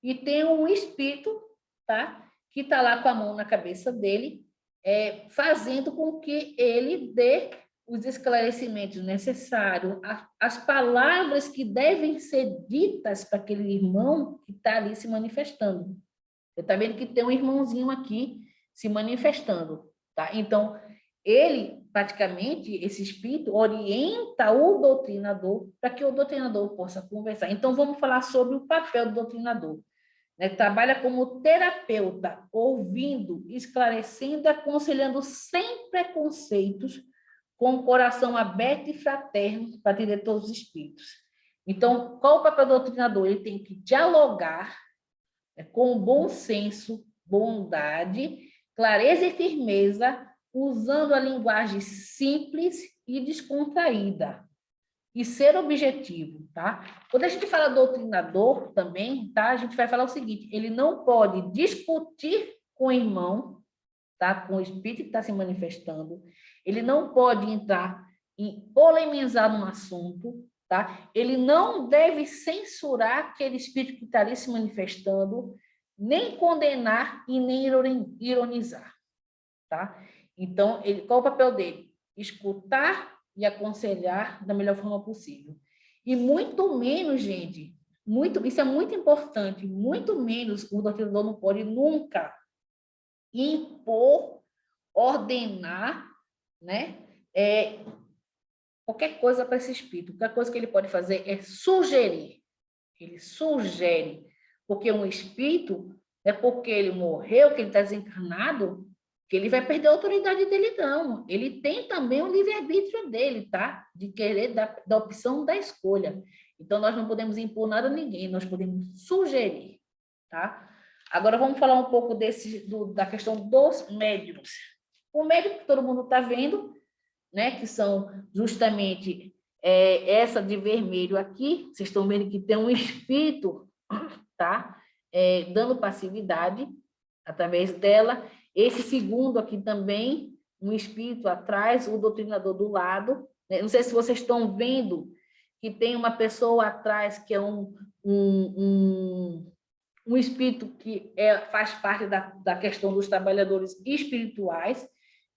e tem um espírito, tá? Que está lá com a mão na cabeça dele, fazendo com que ele dê os esclarecimentos necessários, as palavras que devem ser ditas para aquele irmão que está ali se manifestando. Você está vendo que tem um irmãozinho aqui se manifestando, tá? Então, ele, praticamente, esse espírito, orienta o doutrinador para que o doutrinador possa conversar. Então, vamos falar sobre o papel do doutrinador. Né? Trabalha como terapeuta, ouvindo, esclarecendo, aconselhando sem preconceitos, com o coração aberto e fraterno para atender todos os espíritos. Então, qual o papel do doutrinador? Ele tem que dialogar com bom senso, bondade, clareza e firmeza, usando a linguagem simples e descontraída. E ser objetivo, tá? Quando a gente fala doutrinador também, tá? A gente vai falar o seguinte, ele não pode discutir com o irmão, tá? Com o espírito que está se manifestando, ele não pode entrar em polemizar num assunto, tá? Ele não deve censurar aquele espírito que está ali se manifestando, nem condenar e nem ironizar, tá? Então, qual o papel dele? Escutar e aconselhar da melhor forma possível. E muito menos, gente, Isso é muito importante, muito menos o doutrinador não pode nunca impor, ordenar, né? Qualquer coisa para esse espírito. Qualquer coisa que ele pode fazer é sugerir. Ele sugere, porque um espírito, é porque ele morreu, que ele está desencarnado, que ele vai perder a autoridade dele, não. Ele tem também o livre-arbítrio dele, tá? De querer da opção da escolha. Então, nós não podemos impor nada a ninguém, nós podemos sugerir, tá? Agora, vamos falar um pouco da questão dos médiums. O médium que todo mundo está vendo, né? Que são justamente essa de vermelho aqui, vocês estão vendo que tem um espírito, tá? Dando passividade através dela. Esse segundo aqui também, um espírito atrás, o doutrinador do lado. Né? Não sei se vocês estão vendo que tem uma pessoa atrás que é um espírito que faz parte da questão dos trabalhadores espirituais,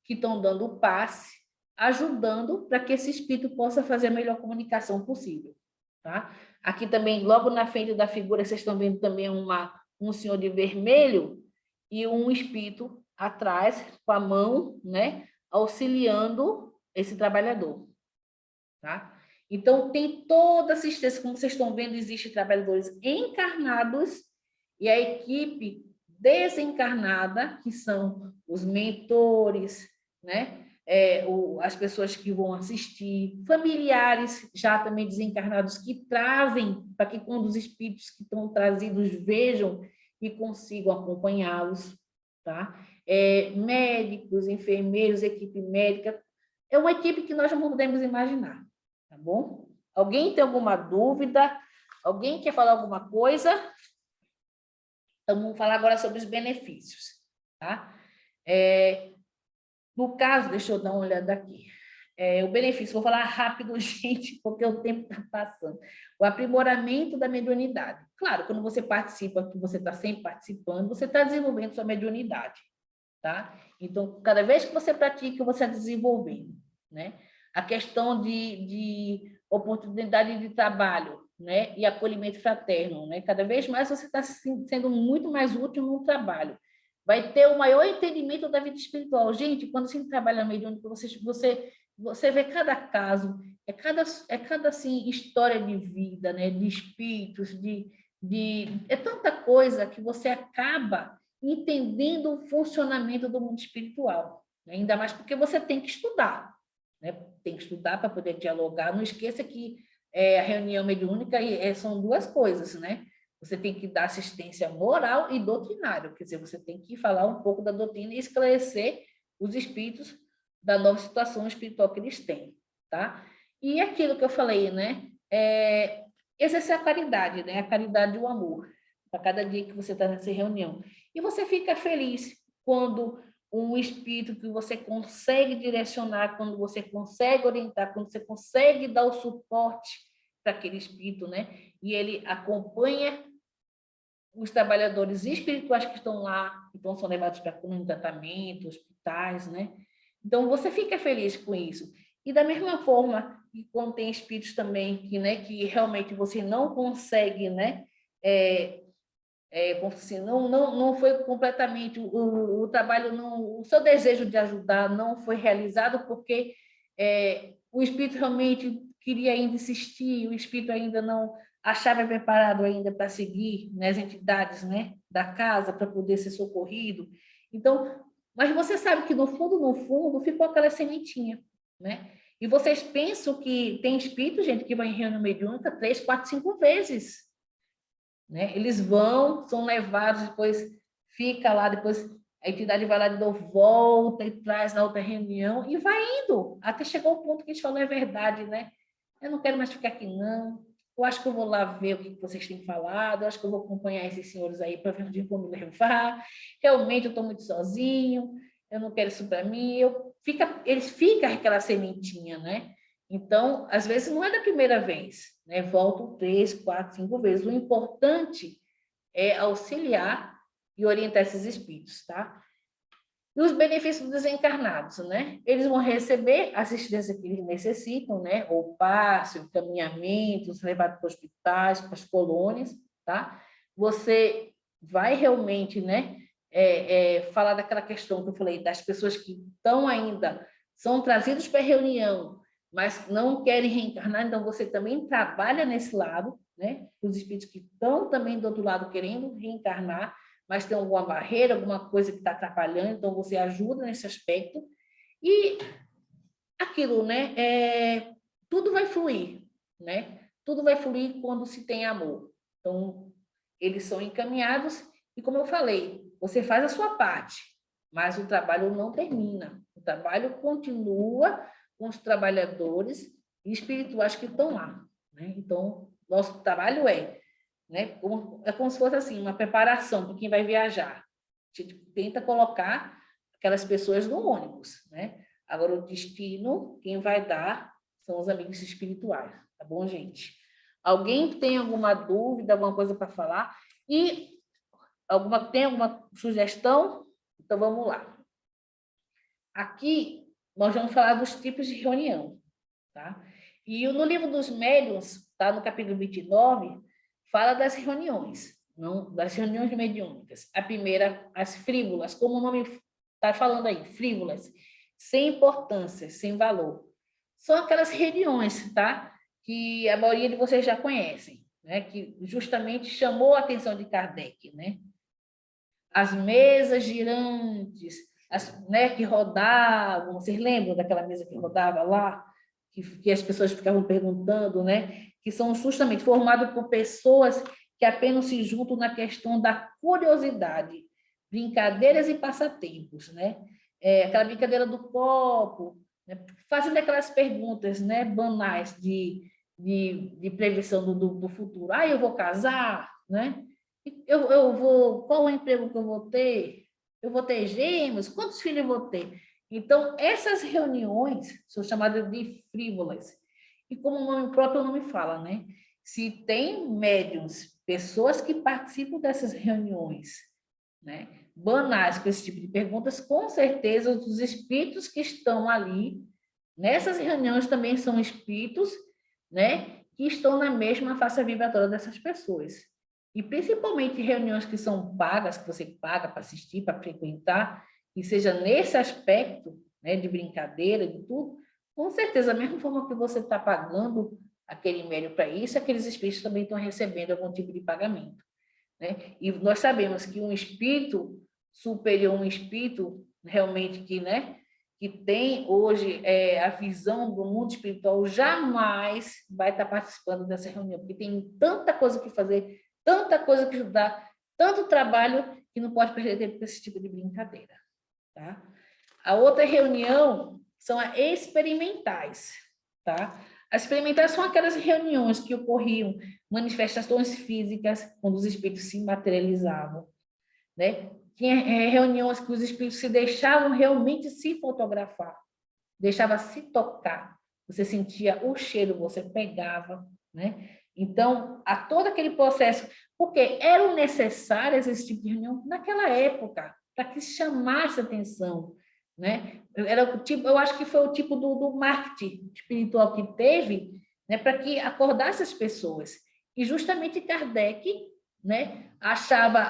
que estão dando o passe, ajudando para que esse espírito possa fazer a melhor comunicação possível. Tá? Aqui também, logo na frente da figura, vocês estão vendo também um senhor de vermelho e um espírito atrás, com a mão, né, auxiliando esse trabalhador. Tá? Então, tem toda assistência, como vocês estão vendo, existem trabalhadores encarnados e a equipe desencarnada, que são os mentores, né? As pessoas que vão assistir, familiares já também desencarnados que trazem, para que quando os espíritos que estão trazidos vejam e consigam acompanhá-los, tá? Médicos, enfermeiros, equipe médica, é uma equipe que nós não podemos imaginar, tá bom? Alguém tem alguma dúvida? Alguém quer falar alguma coisa? Então, vamos falar agora sobre os benefícios, tá? No caso, deixa eu dar uma olhada aqui. O benefício, vou falar rápido, gente, porque o tempo está passando. O aprimoramento da mediunidade. Claro, quando você participa, que você está sempre participando, você está desenvolvendo sua mediunidade, tá? Então, cada vez que você pratica, você está desenvolvendo, né? A questão de oportunidade de trabalho, né? E acolhimento fraterno, né? Cada vez mais você está sendo muito mais útil no trabalho. Vai ter o maior entendimento da vida espiritual. Gente, quando você trabalha mediúnico, você vê cada caso, é cada assim, história de vida, né? De espíritos, é tanta coisa que você acaba entendendo o funcionamento do mundo espiritual. Né? Ainda mais porque você tem que estudar. Né? Tem que estudar para poder dialogar. Não esqueça que a reunião mediúnica são duas coisas, né? Você tem que dar assistência moral e doutrinária, quer dizer, você tem que falar um pouco da doutrina e esclarecer os espíritos da nova situação espiritual que eles têm, tá? E aquilo que eu falei, né? Exercer a caridade, né? A caridade e o amor, para cada dia que você está nessa reunião. E você fica feliz quando um espírito que você consegue direcionar, quando você consegue orientar, quando você consegue dar o suporte para aquele espírito, né? E ele acompanha os trabalhadores espirituais que estão lá, então são levados para tratamento, hospitais, né? Então, você fica feliz com isso. E da mesma forma, que quando tem espíritos também que realmente você não consegue, né? Como assim, não foi completamente o trabalho, o seu desejo de ajudar não foi realizado porque o espírito realmente queria ainda insistir, o espírito ainda não achava preparado ainda para seguir, né, as entidades, né, da casa para poder ser socorrido. Então, mas você sabe que no fundo ficou aquela sementinha, né? E vocês pensam que tem espírito, gente, que vai em reunião mediúnica 3, 4, 5 vezes, né? Eles são levados, depois fica lá, depois a entidade vai lá de novo, volta e traz na outra reunião e vai indo, até chegar o ponto que a gente falou, é verdade, né? Eu não quero mais ficar aqui, não. Eu acho que eu vou lá ver o que vocês têm falado, eu acho que eu vou acompanhar esses senhores aí para ver onde vão me levar. Realmente eu estou muito sozinho, eu não quero isso para mim. Eles ficam aquela sementinha, né? Então, às vezes não é da primeira vez, né? Voltam 3, 4, 5 vezes. O importante é auxiliar e orientar esses espíritos, tá? E os benefícios dos desencarnados, né? Eles vão receber a assistência que eles necessitam, né? O passe, o encaminhamento, os levados para hospitais, para as colônias, tá? Você vai realmente, né? Falar daquela questão que eu falei, das pessoas que estão ainda, são trazidos para a reunião, mas não querem reencarnar, então você também trabalha nesse lado, né? Os espíritos que estão também do outro lado querendo reencarnar, mas tem alguma barreira, alguma coisa que está atrapalhando, então você ajuda nesse aspecto. E aquilo, né? Tudo vai fluir, né? Tudo vai fluir quando se tem amor. Então, eles são encaminhados e, como eu falei, você faz a sua parte, mas o trabalho não termina. O trabalho continua com os trabalhadores espirituais que estão lá, né? Então, nosso trabalho né? É como se fosse assim, uma preparação para quem vai viajar. A gente tenta colocar aquelas pessoas no ônibus, né? Agora, o destino, quem vai dar são os amigos espirituais, tá bom, gente? Alguém tem alguma dúvida, alguma coisa para falar? E tem alguma sugestão? Então, vamos lá. Aqui, nós vamos falar dos tipos de reunião, tá? E no livro dos médiuns, tá, no capítulo 29, fala das reuniões, não, das reuniões mediúnicas. A primeira, as frívolas, como o nome está falando aí, frívolas, sem importância, sem valor. São aquelas reuniões, tá? Que a maioria de vocês já conhecem, né? Que justamente chamou a atenção de Kardec, né? As mesas girantes, né, que rodavam, vocês lembram daquela mesa que rodava lá? Que as pessoas ficavam perguntando, né? Que são justamente formados por pessoas que apenas se juntam na questão da curiosidade, brincadeiras e passatempos, né? Aquela brincadeira do copo, né? Fazendo aquelas perguntas, né, banais de previsão do futuro. Ah, eu vou casar, né? Qual o emprego que eu vou ter? Eu vou ter gêmeos? Quantos filhos eu vou ter? Então, essas reuniões são chamadas de frívolas. E como o nome próprio nome fala, né? Se tem médiums, pessoas que participam dessas reuniões, né? Banais com esse tipo de perguntas, com certeza os espíritos que estão ali, nessas reuniões também são espíritos, né? Que estão na mesma faixa vibratória dessas pessoas. E principalmente reuniões que são pagas, que você paga para assistir, para frequentar, e seja nesse aspecto, né, de brincadeira, de tudo, com certeza, da mesma forma que você está pagando aquele médium para isso, aqueles espíritos também estão recebendo algum tipo de pagamento, né? E nós sabemos que um espírito superior, um espírito realmente que, né, que tem hoje a visão do mundo espiritual, jamais vai estar participando dessa reunião, porque tem tanta coisa que fazer, tanta coisa que estudar, tanto trabalho, que não pode perder tempo com esse tipo de brincadeira, tá? A outra reunião são as experimentais, tá? As experimentais são aquelas reuniões que ocorriam, manifestações físicas, quando os espíritos se materializavam, né? Tinha reuniões que os espíritos se deixavam realmente se fotografar, deixava se tocar, você sentia o cheiro, você pegava, né? Então, a todo aquele processo, porque eram necessárias esse tipo de reunião naquela época, para que chamasse atenção, né? Era o tipo, eu acho que foi o tipo do marketing espiritual que teve, né, para que acordasse as pessoas. E justamente Kardec, né, achava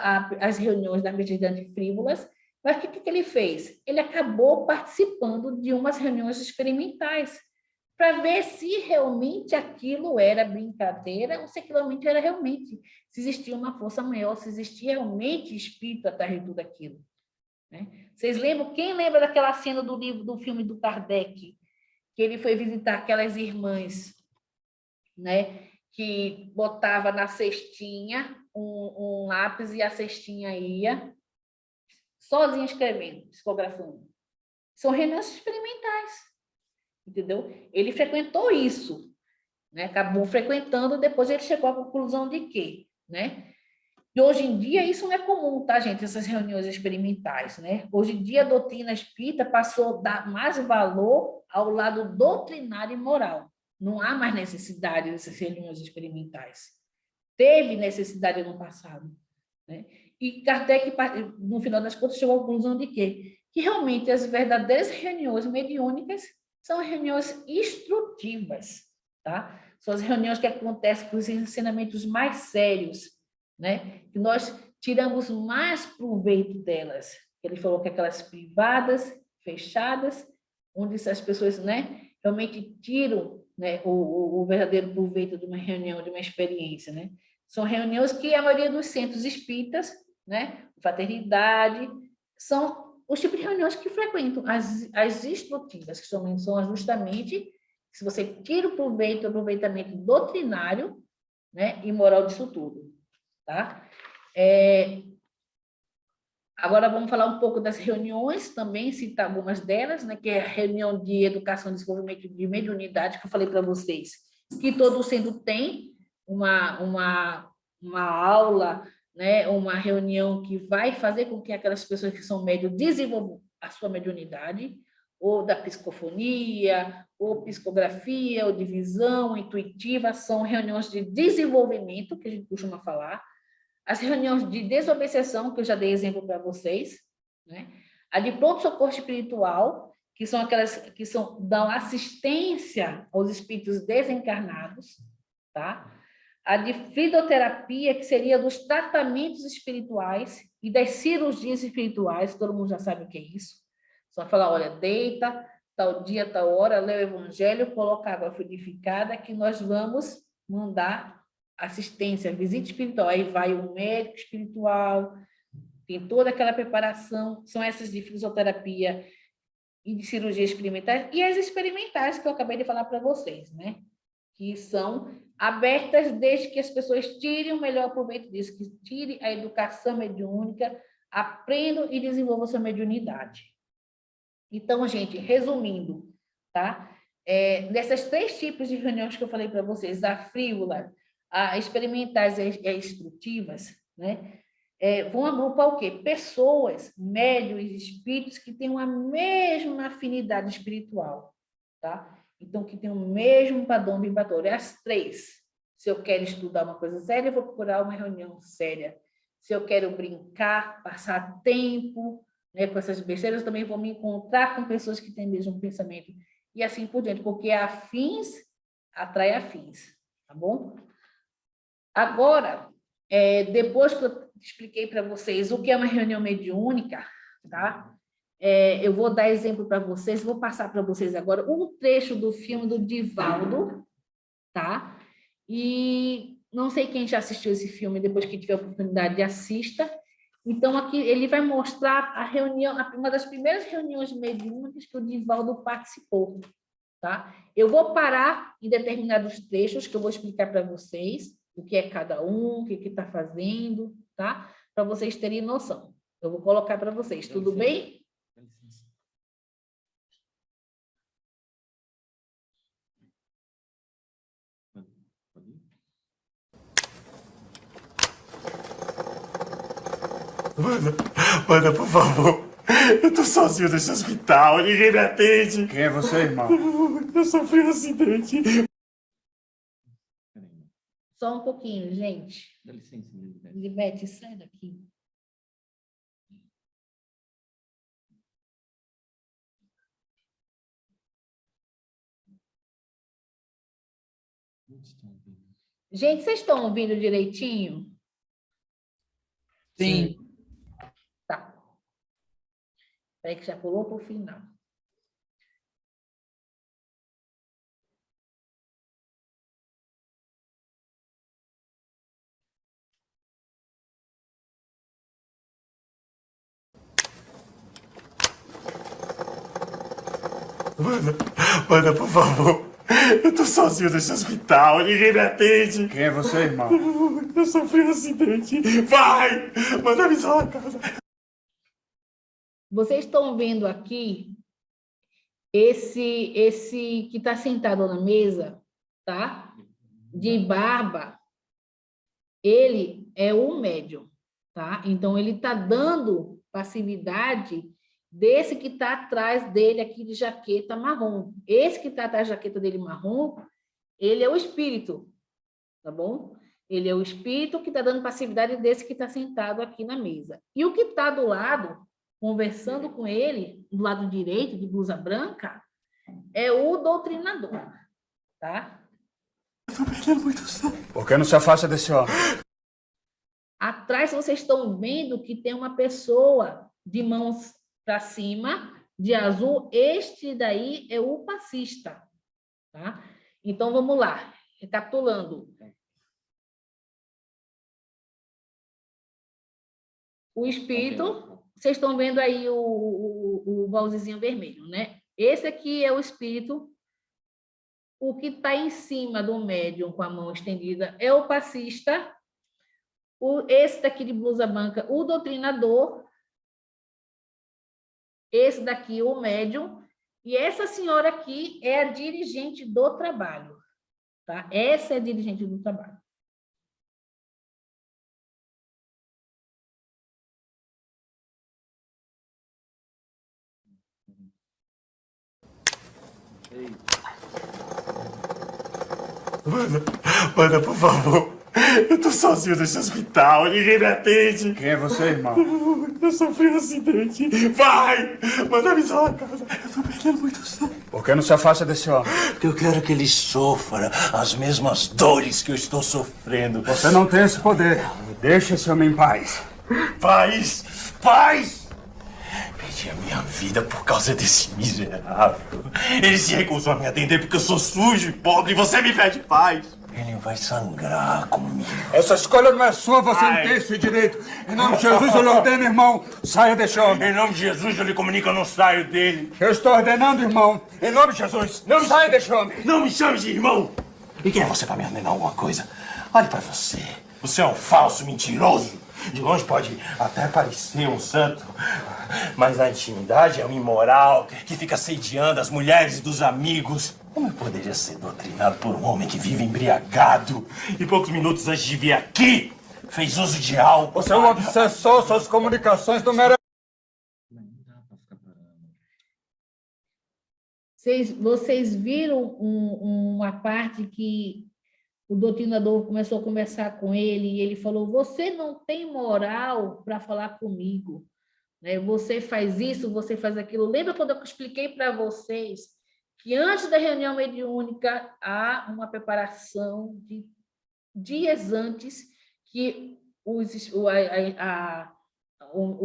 as reuniões da mediunidade frívolas, mas o que ele fez? Ele acabou participando de umas reuniões experimentais, para ver se realmente aquilo era brincadeira ou se aquilo realmente era realmente, se existia uma força maior, se existia realmente espírito atrás de tudo aquilo, né? Vocês lembram? Quem lembra daquela cena do livro, do filme do Kardec, que ele foi visitar aquelas irmãs, né, que botava na cestinha um lápis e a cestinha ia sozinha escrevendo, psicografando. São reuniões experimentais, entendeu? Ele frequentou isso, né? Acabou frequentando, depois ele chegou à conclusão de quê, né? E hoje em dia isso não é comum, tá, gente? Essas reuniões experimentais, né? Hoje em dia a doutrina espírita passou a dar mais valor ao lado doutrinário e moral. Não há mais necessidade dessas reuniões experimentais. Teve necessidade no passado, né? E Kardec, no final das contas, chegou à conclusão de quê? que realmente as verdadeiras reuniões mediúnicas são reuniões instrutivas, tá? São as reuniões que acontecem com os ensinamentos mais sérios, né? Que nós tiramos mais proveito delas. Ele falou que aquelas privadas, fechadas, onde as pessoas, né, realmente tiram, né, o verdadeiro proveito de uma reunião, de uma experiência, né? São reuniões que a maioria dos centros espíritas, né, fraternidade, são os tipos de reuniões que frequentam, as instrutivas, que são justamente, se você tira o proveito, o aproveitamento doutrinário, né, e moral disso tudo, tá? Agora vamos falar um pouco das reuniões também, citar algumas delas, né, que é a reunião de educação e desenvolvimento de mediunidade, que eu falei para vocês, que todo centro tem uma aula, né, uma reunião que vai fazer com que aquelas pessoas que são médios desenvolvam a sua mediunidade, ou da psicofonia, ou psicografia, ou de visão intuitiva, são reuniões de desenvolvimento, que a gente costuma falar. As reuniões de desobsessão, que eu já dei exemplo para vocês, né? A de pronto-socorro espiritual, que são aquelas que dão assistência aos espíritos desencarnados, tá? A de fluidoterapia, que seria dos tratamentos espirituais e das cirurgias espirituais, todo mundo já sabe o que é isso. Só falar, olha, deita, tal dia, tal hora, lê o evangelho, coloca água fluidificada, que nós vamos mandar assistência, visita espiritual. Aí vai o médico espiritual, tem toda aquela preparação, são essas de fisioterapia e de cirurgia experimentais, e as experimentais que eu acabei de falar para vocês, né? Que são abertas desde que as pessoas tirem o melhor proveito disso, que tirem a educação mediúnica, aprendam e desenvolvam sua mediunidade. Então, gente, resumindo, tá? Dessas 3 tipos de reuniões que eu falei para vocês, a frívola, a experimentais e instrutivas, né? Vão agrupar o quê? Pessoas, médios e espíritos que têm a mesma afinidade espiritual, tá? Então, que tem o mesmo padrão vibratório. As 3. Se eu quero estudar uma coisa séria, eu vou procurar uma reunião séria. Se eu quero brincar, passar tempo, né, com essas besteiras, eu também vou me encontrar com pessoas que têm o mesmo pensamento. E assim por diante, porque afins atrai afins, tá bom? Agora, depois que eu expliquei para vocês o que é uma reunião mediúnica, tá? Eu vou dar exemplo para vocês, vou passar para vocês agora um trecho do filme do Divaldo, tá? E não sei quem já assistiu esse filme, depois que tiver a oportunidade, assista. Então, aqui ele vai mostrar a reunião, uma das primeiras reuniões mediúnicas que o Divaldo participou, tá? Eu vou parar em determinados trechos que eu vou explicar para vocês o que é cada um, o que está fazendo, tá? Para vocês terem noção. Eu vou colocar para vocês, tudo bem? Manda, por favor. Eu tô sozinho nesse hospital, ninguém me atende. Quem é você, irmão? Eu sofri um acidente. Só um pouquinho, gente. Dá licença, Libete, sai daqui. Gente, vocês estão ouvindo direitinho? Sim. Tá. Espera aí que já pulou para o final. Manda, por favor. Eu tô sozinho nesse hospital, ninguém me atende. Quem é você, irmão? Eu sofri um acidente. Vai! Manda me salvar a casa. Vocês estão vendo aqui esse que está sentado na mesa, tá? De barba, ele é o médium, tá? Então, ele está dando passividade desse que está atrás dele aqui de jaqueta marrom. Esse que está atrás da jaqueta dele marrom, ele é o espírito, tá bom? Ele é o espírito que está dando passividade desse que está sentado aqui na mesa. E o que está do lado conversando com ele, do lado direito, de blusa branca, é o doutrinador, tá? Eu tô perdendo muito sangue. Por que não se afasta desse homem? Atrás vocês estão vendo que tem uma pessoa de mãos para cima, de azul. Este daí é o passista, tá? Então, vamos lá. Recapitulando. O espírito, vocês estão vendo aí o baldezinho vermelho, né? Esse aqui é o espírito. O que está em cima do médium com a mão estendida é o passista. Esse daqui de blusa branca, o doutrinador. Esse daqui, o médium. E essa senhora aqui é a dirigente do trabalho, tá? Essa é a dirigente do trabalho. Manda, por favor. Eu tô sozinho nesse hospital, ninguém me atende. Quem é você, irmão? Eu sofri um acidente. Vai! Manda me salvar a casa. Eu tô perdendo muito sangue. Por que não se afasta desse homem? Porque eu quero que ele sofra as mesmas dores que eu estou sofrendo. Você não tem esse poder. Deixa esse homem em paz. Paz! Paz! Perdi a minha vida por causa desse miserável. Ele se recusou a me atender porque eu sou sujo e pobre e você me pede paz. Ele vai sangrar comigo. Essa escolha não é sua, você não tem esse direito. Em nome de Jesus, eu lhe ordeno, irmão, saia desse homem. Em nome de Jesus, eu lhe comunico, eu não saio dele. Eu estou ordenando, irmão, em nome de Jesus, não saia desse homem. Não me chame de irmão. E quem é você para me ordenar alguma coisa? Olhe para você. Você é um falso mentiroso. De longe pode até parecer um santo, mas na intimidade é um imoral que fica assediando as mulheres dos amigos. Como eu poderia ser doutrinado por um homem que vive embriagado e poucos minutos antes de vir aqui fez uso de álcool? Você é um obsessor, suas comunicações não merecem. Vocês viram uma parte que o doutrinador começou a conversar com ele e ele falou: você não tem moral para falar comigo, né? Você faz isso, você faz aquilo. Lembra quando eu expliquei para vocês que antes da reunião mediúnica há uma preparação de dias antes que o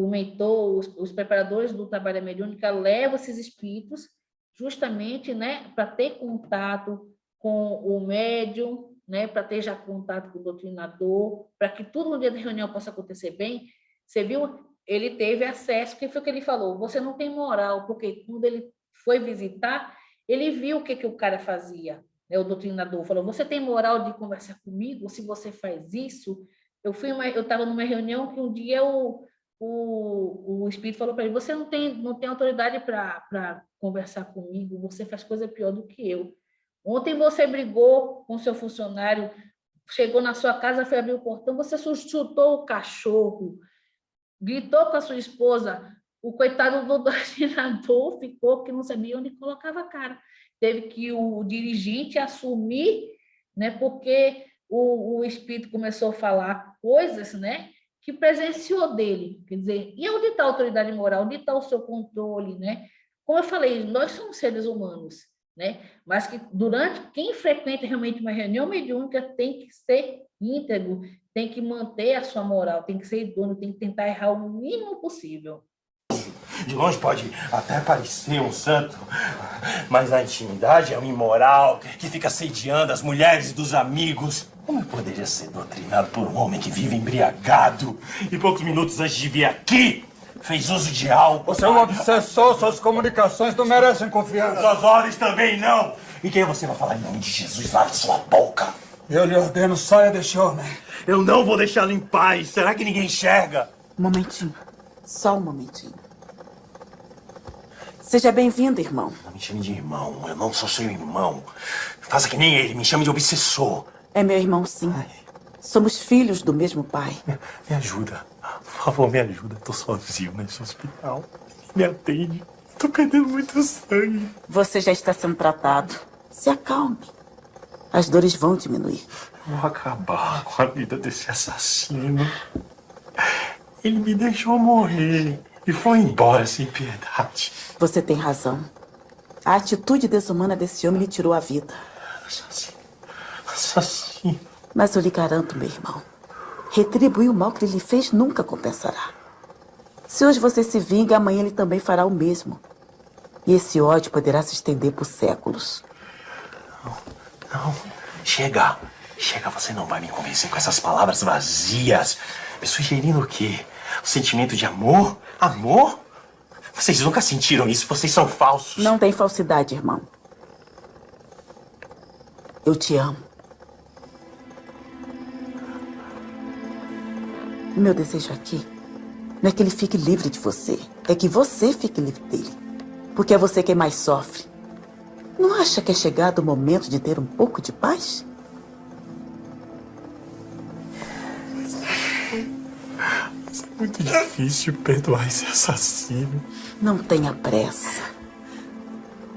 mentor, os preparadores do trabalho da mediúnica levam esses espíritos justamente, né, para ter contato com o médium, né, para ter já contato com o doutrinador, para que tudo no dia da reunião possa acontecer bem. Você viu? Ele teve acesso, que foi o que ele falou: você não tem moral, porque quando ele foi visitar, ele viu o que o cara fazia, né? O doutrinador falou: você tem moral de conversar comigo se você faz isso? Eu estava numa reunião que um dia o espírito falou para ele: você não tem autoridade para conversar comigo, você faz coisa pior do que eu. Ontem você brigou com seu funcionário, chegou na sua casa, foi abrir o portão, você chutou o cachorro, gritou com a sua esposa. O coitado do doutrinador ficou que não sabia onde colocava a cara. Teve que o dirigente assumir, né, porque o espírito começou a falar coisas, né, que presenciou dele. Quer dizer, e onde está a autoridade moral? Onde está o seu controle, né? Como eu falei, nós somos seres humanos, né? Mas que quem frequenta realmente uma reunião mediúnica tem que ser íntegro, tem que manter a sua moral, tem que ser idôneo, tem que tentar errar o mínimo possível. De longe pode até parecer um santo, mas na intimidade é um imoral que fica assediando as mulheres dos amigos. Como eu poderia ser doutrinado por um homem que vive embriagado e poucos minutos antes de vir aqui fez uso de álcool? Você é um obsessor, suas comunicações não merecem confiança. Suas ordens também não. E quem você vai falar em nome de Jesus? Lave sua boca. Eu lhe ordeno, saia deste homem. Eu não vou deixá-lo em paz. Será que ninguém enxerga? Um momentinho. Só um momentinho. Seja bem-vindo, irmão. Não me chame de irmão. Eu não sou seu irmão. Faça que nem ele. Me chame de obsessor. É meu irmão, sim. Ai. Somos filhos do mesmo pai. Me ajuda. Por favor, me ajuda. Tô sozinho nesse hospital. Me atende. Tô perdendo muito sangue. Você já está sendo tratado. Se acalme. As dores vão diminuir. Eu vou acabar com a vida desse assassino. Ele me deixou morrer. E foi embora sem piedade. Você tem razão. A atitude desumana desse homem lhe tirou a vida. Assassino. Assassino. Mas eu lhe garanto, meu irmão, retribuir o mal que ele lhe fez nunca compensará. Se hoje você se vinga, amanhã ele também fará o mesmo. E esse ódio poderá se estender por séculos. Não. Chega. Chega, você não vai me convencer com essas palavras vazias. Me sugerindo o quê? O sentimento de amor? Amor? Vocês nunca sentiram isso, vocês são falsos. Não tem falsidade, irmão. Eu te amo. O meu desejo aqui não é que ele fique livre de você. É que você fique livre dele. Porque é você quem mais sofre. Não acha que é chegado o momento de ter um pouco de paz? É muito difícil perdoar esse assassino. Não tenha pressa.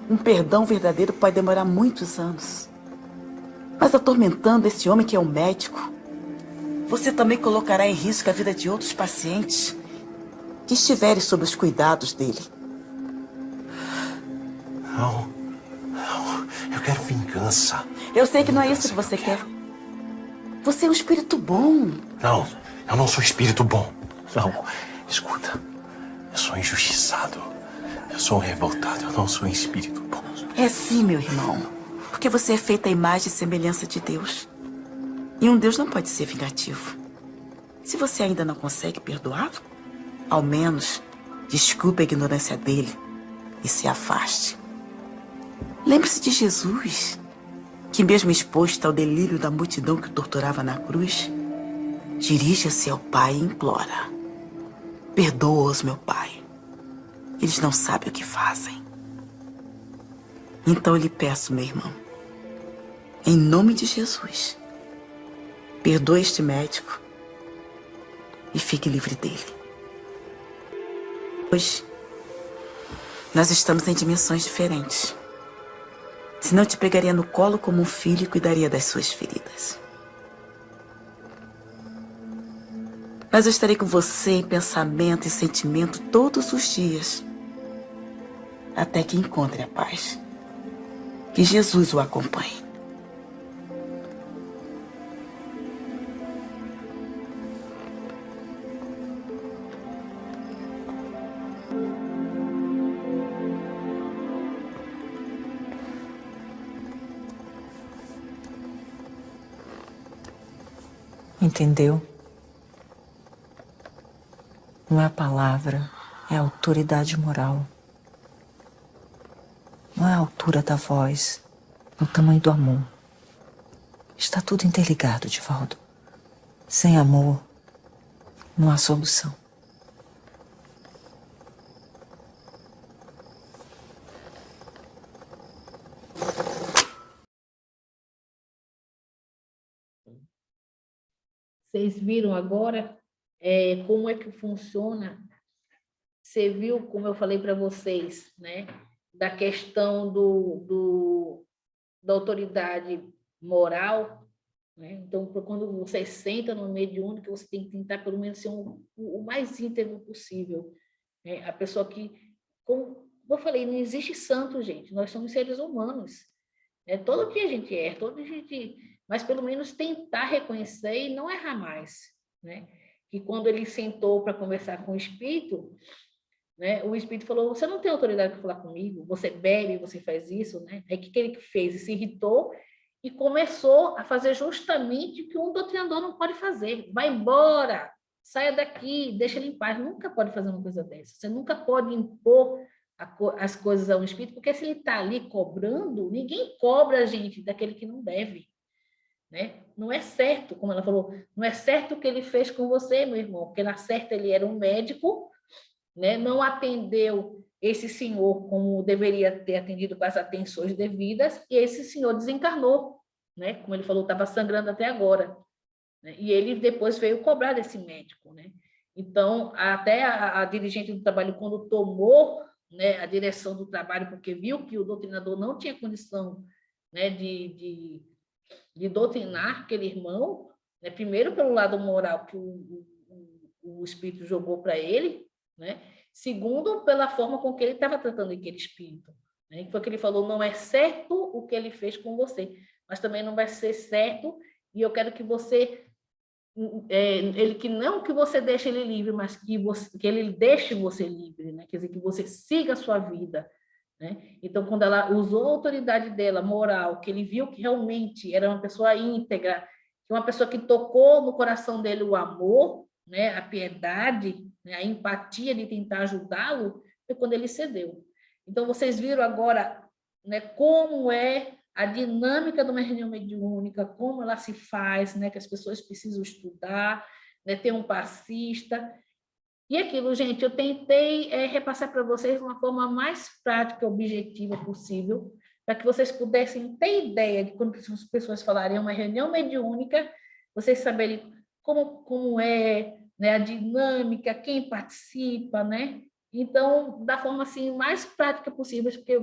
Um perdão verdadeiro pode demorar muitos anos. Mas atormentando esse homem que é um médico, você também colocará em risco a vida de outros pacientes que estiverem sob os cuidados dele. Não. Não. Eu quero vingança. Eu sei que não é isso que você quer. Você é um espírito bom. Não. Eu não sou espírito bom. Não. Escuta. Eu sou injustiçado. Eu sou um revoltado. Eu não sou um espírito bom. É sim, meu irmão. Porque você é feita à imagem e semelhança de Deus. E um Deus não pode ser vingativo. Se você ainda não consegue perdoá-lo, ao menos desculpe a ignorância dele e se afaste. Lembre-se de Jesus, que mesmo exposto ao delírio da multidão que o torturava na cruz, dirige-se ao Pai e implora: perdoa-os, meu Pai. Eles não sabem o que fazem. Então eu lhe peço, meu irmão, em nome de Jesus, perdoe este médico e fique livre dele. Hoje, nós estamos em dimensões diferentes. Senão eu te pegaria no colo como um filho e cuidaria das suas feridas. Mas eu estarei com você em pensamento e sentimento todos os dias, até que encontre a paz. Que Jesus o acompanhe. Entendeu? Não é a palavra, é a autoridade moral. Não é a altura da voz, é o tamanho do amor. Está tudo interligado, Divaldo. Sem amor, não há solução. Vocês viram agora como é que funciona? Você viu, como eu falei para vocês, né? Da questão da autoridade moral, né? Então, quando você senta no mediúnico, você tem que tentar, pelo menos, ser o mais íntegro possível, né? A pessoa que, como eu falei, não existe santo, gente. Nós somos seres humanos. Né? Todo dia a gente erra, todo dia a gente... Mas, pelo menos, tentar reconhecer e não errar mais, né? Que quando ele sentou para conversar com o espírito, né, o espírito falou: você não tem autoridade para falar comigo, você bebe, você faz isso, né? Aí o que ele fez? Ele se irritou e começou a fazer justamente o que um doutrinador não pode fazer. Vai embora, saia daqui, deixa ele em paz. Nunca pode fazer uma coisa dessa. Você nunca pode impor as coisas a um espírito, porque se ele está ali cobrando, ninguém cobra a gente daquele que não deve. Né? Não é certo, como ela falou, não é certo o que ele fez com você, meu irmão, porque na certa ele era um médico, né? Não atendeu esse senhor como deveria ter atendido com as atenções devidas, e esse senhor desencarnou, né? Como ele falou, estava sangrando até agora, né? E ele depois veio cobrar desse médico, né? Então, até a dirigente do trabalho, quando tomou, né, a direção do trabalho, porque viu que o doutrinador não tinha condição, né, de doutrinar aquele irmão, né, primeiro pelo lado moral que o espírito jogou para ele, né? Segundo, pela forma com que ele estava tratando aquele espírito, né? Foi o que ele falou, não é certo o que ele fez com você, mas também não vai ser certo, e eu quero que você, que não que você deixe ele livre, mas que ele deixe você livre, né? Quer dizer, que você siga a sua vida, né? Então, quando ela usou a autoridade dela, moral, que ele viu que realmente era uma pessoa íntegra, uma pessoa que tocou no coração dele o amor, né? A piedade, né? A empatia de tentar ajudá-lo, foi quando ele cedeu. Então, vocês viram agora, né, como é a dinâmica de uma reunião mediúnica, como ela se faz, né, que as pessoas precisam estudar, né, ter um passista. E aquilo, gente, eu tentei repassar para vocês de uma forma mais prática e objetiva possível, para que vocês pudessem ter ideia de quando as pessoas falarem uma reunião mediúnica, vocês saberem como é, né, a dinâmica, quem participa, né? Então, da forma assim mais prática possível, porque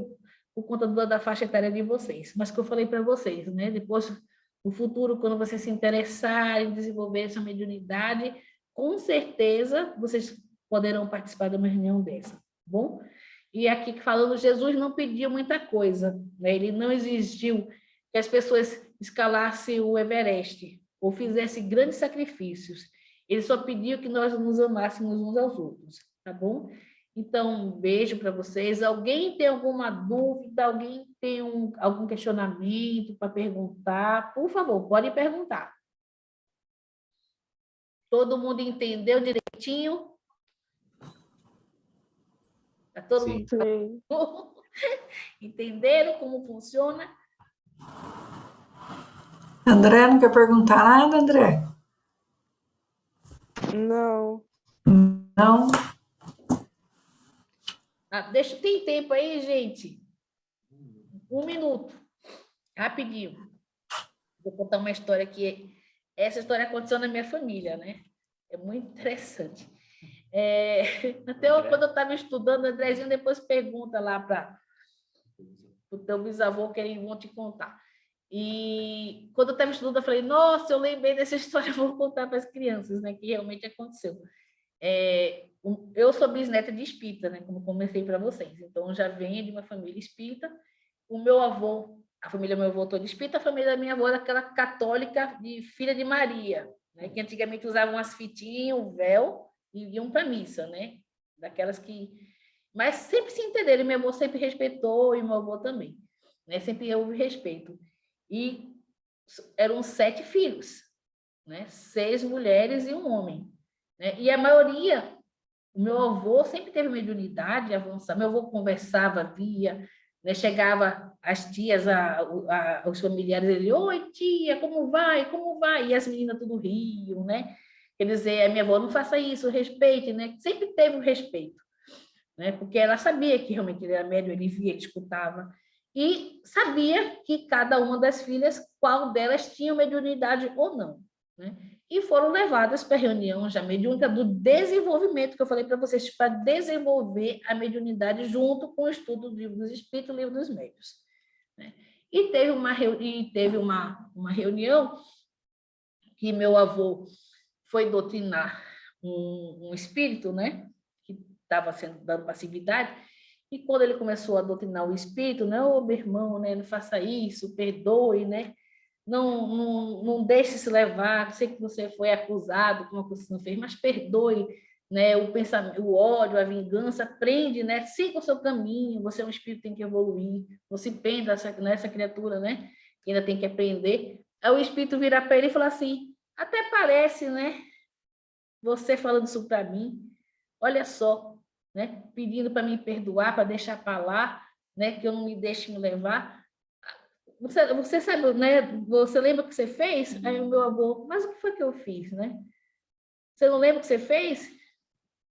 por conta da faixa etária de vocês, mas que eu falei para vocês, né? Depois, no futuro, quando vocês se interessarem em desenvolver essa mediunidade, com certeza vocês poderão participar de uma reunião dessa, tá bom? E aqui falando, Jesus não pediu muita coisa, né? Ele não exigiu que as pessoas escalassem o Everest ou fizessem grandes sacrifícios. Ele só pediu que nós nos amássemos uns aos outros, tá bom? Então, um beijo para vocês. Alguém tem alguma dúvida? Alguém tem algum questionamento para perguntar? Por favor, pode perguntar. Todo mundo entendeu direitinho? Tá todo mundo entenderam como funciona? André, não quer perguntar nada, André? Não. Não? Tem tempo aí, gente? 1 minuto. Rapidinho. Vou contar uma história que... Essa história aconteceu na minha família, né? É muito interessante. Até quando eu estava estudando, Andrezinho depois pergunta lá para o teu bisavô que eles vão te contar. E quando eu estava estudando, eu falei, nossa, eu lembrei dessa história, vou contar para as crianças, né? Que realmente aconteceu. Eu sou bisneta de espírita, né? Como comecei para vocês. Então, eu já venho de uma família espírita. O meu avô, a família do meu avô toda espírita, a família da minha avó era aquela católica de filha de Maria, né? Que antigamente usavam umas fitinhas, um véu, e iam para a missa, né? Daquelas que... Mas sempre se entenderam, meu avô sempre respeitou, e meu avô também, né? Sempre houve respeito. E eram 7 filhos, né? 6 mulheres e um homem, né? E a maioria, o meu avô sempre teve mediunidade avançada, meu avô conversava, via, né? Chegava as tias, os familiares, ele, oi tia, como vai? Como vai? E as meninas tudo riam, né? Quer dizer, a minha avó, não faça isso, respeite, né? Sempre teve o respeito, né? Porque ela sabia que realmente ele era médium, ele via, ele escutava, e sabia que cada uma das filhas, qual delas tinha mediunidade ou não, né? E foram levadas para a reunião já mediúnica do desenvolvimento, que eu falei para vocês, para desenvolver a mediunidade junto com o estudo do Livro dos Espíritos e do Livro dos Médiuns, né? E teve uma reunião que meu avô foi doutrinar um espírito, né, que estava dando passividade, e quando ele começou a doutrinar o espírito, né, ô meu irmão, né, não faça isso, perdoe, né, não deixe se levar, sei que você foi acusado com uma coisa que você não fez, mas perdoe, né, o pensamento, o ódio, a vingança, aprende, né, siga o seu caminho, você é um espírito, tem que evoluir, não se prenda nessa criatura, né, que ainda tem que aprender. Aí o espírito vira para ele e fala assim, até parece, né, você falando isso para mim, olha só, né, pedindo para me perdoar, para deixar para lá, né, que eu não me deixe me levar. Você sabe, né, você lembra o que você fez? Aí o meu avô, mas o que foi que eu fiz, né? Você não lembra o que você fez?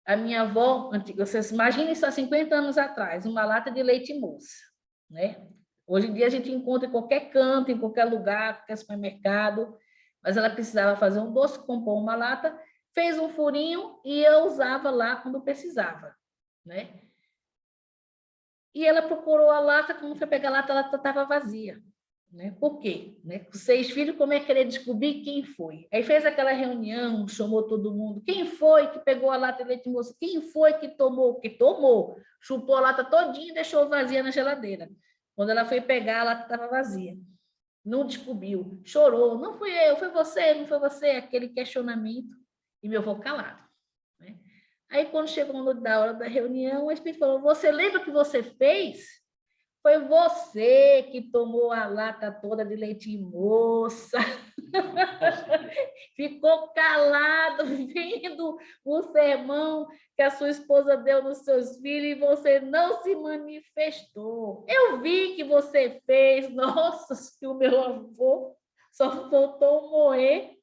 A minha avó, vocês imaginem isso há 50 anos atrás, uma lata de leite moça, né? Hoje em dia a gente encontra em qualquer canto, em qualquer lugar, qualquer supermercado, mas ela precisava fazer um doce, comprou uma lata, fez um furinho e eu usava lá quando precisava, né? E ela procurou a lata, quando foi pegar a lata, ela estava vazia. Né? Por quê? Né? Com 6 filhos, como é querer descobrir quem foi? Aí fez aquela reunião, chamou todo mundo. Quem foi que pegou a lata de leite moça? Quem foi que tomou? Que tomou. Chupou a lata todinha e deixou vazia na geladeira. Quando ela foi pegar, a lata estava vazia. Não descobriu. Chorou. Não fui eu, foi você, não foi você. Aquele questionamento. E meu avô calado. Né? Aí, quando chegou na hora da reunião, o Espírito falou, você lembra o que você fez? Foi você que tomou a lata toda de leite moça. Ficou calado vendo o sermão que a sua esposa deu nos seus filhos e você não se manifestou. Eu vi que você fez. Nossa, que o meu avô só faltou morrer,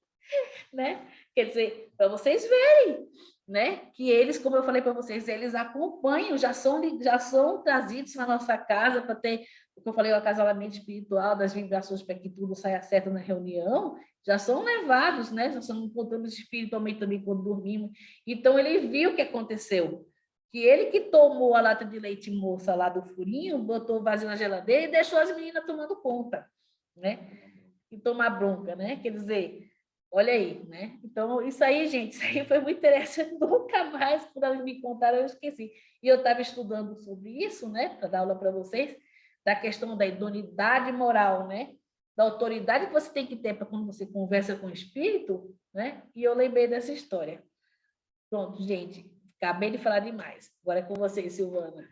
né? Quer dizer, para vocês verem, né? Que eles, como eu falei para vocês, eles acompanham, já são trazidos para nossa casa para ter, o que eu falei, o acasalamento espiritual, das vibrações para que tudo saia certo na reunião, já são levados, né? Já são encontrados espiritualmente também quando dormimos. Então, ele viu o que aconteceu. Que ele que tomou a lata de leite moça lá do furinho, botou vazio na geladeira e deixou as meninas tomando conta, né? E tomar bronca, né? Quer dizer, olha aí, né? Então, isso aí, gente, isso aí foi muito interessante. Nunca mais, quando eles me contaram, eu esqueci. E eu estava estudando sobre isso, né? Para dar aula para vocês, da questão da idoneidade moral, né? Da autoridade que você tem que ter para quando você conversa com o espírito, né? E eu lembrei dessa história. Pronto, gente. Acabei de falar demais. Agora é com vocês, Silvana.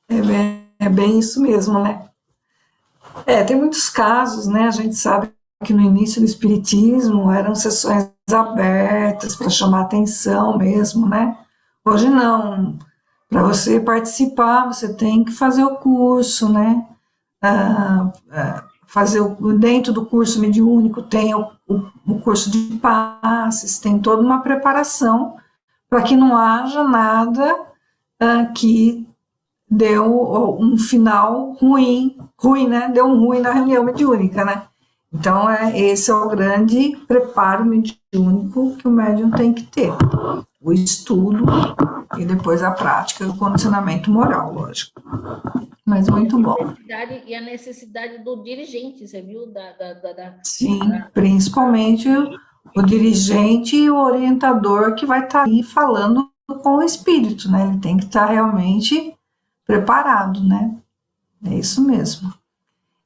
É bem isso mesmo, né? Tem muitos casos, né? A gente sabe que no início do espiritismo eram sessões abertas para chamar atenção mesmo, né? Hoje não. Para você participar, você tem que fazer o curso, né? Dentro do curso mediúnico tem o curso de passes, tem toda uma preparação para que não haja nada que deu um final ruim, né? Deu um ruim na reunião mediúnica, né? Então, esse é o grande preparo mediúnico que o médium tem que ter. O estudo e depois a prática e o condicionamento moral, lógico. Mas muito bom. E a necessidade do dirigente, você viu? Sim, principalmente o dirigente e o orientador que vai estar ali falando com o espírito, né? Ele tem que estar realmente preparado, né? É isso mesmo.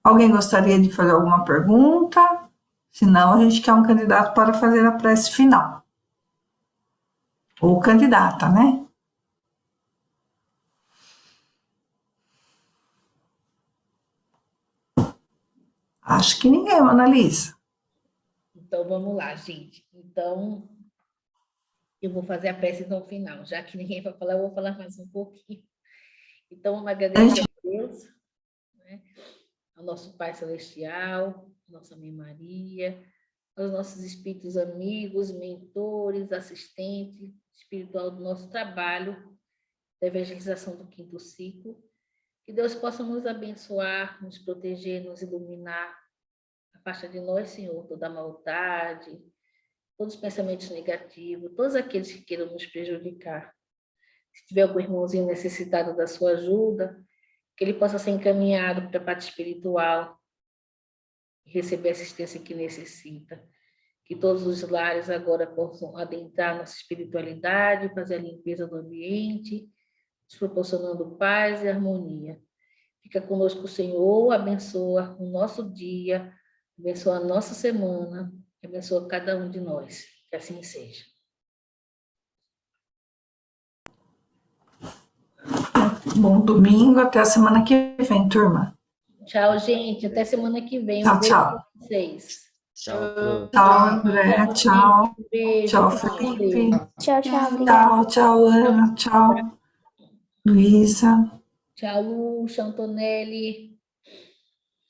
Alguém gostaria de fazer alguma pergunta? Senão, a gente quer um candidato para fazer a prece final. Ou candidata, né? Acho que ninguém, Annalisa. Então, vamos lá, gente. Então, eu vou fazer a prece no final. Já que ninguém vai falar, eu vou falar mais um pouquinho. Então, vamos agradecer a Deus, né? Ao nosso Pai Celestial, nossa Mãe Maria, aos nossos espíritos amigos, mentores, assistentes espiritual do nosso trabalho, da evangelização do 5º ciclo. Que Deus possa nos abençoar, nos proteger, nos iluminar. Afasta de nós, Senhor, toda a maldade, todos os pensamentos negativos, todos aqueles que queiram nos prejudicar. Se tiver algum irmãozinho necessitado da sua ajuda, que ele possa ser encaminhado para a parte espiritual e receber a assistência que necessita. Que todos os lares agora possam adentrar nossa espiritualidade, fazer a limpeza do ambiente, nos proporcionando paz e harmonia. Fica conosco o Senhor, abençoa o nosso dia, abençoa a nossa semana, abençoa cada um de nós. Que assim seja. Bom domingo, até a semana que vem, turma. Tchau, gente. Até semana que vem. Tchau, tchau. Vocês. Tchau, Tchau, André. Tchau. Beijo. Tchau, Felipe. Tchau, tchau. Obrigada. Tchau, Ana. Tchau, Luísa. Tchau, Lu, Antonelli.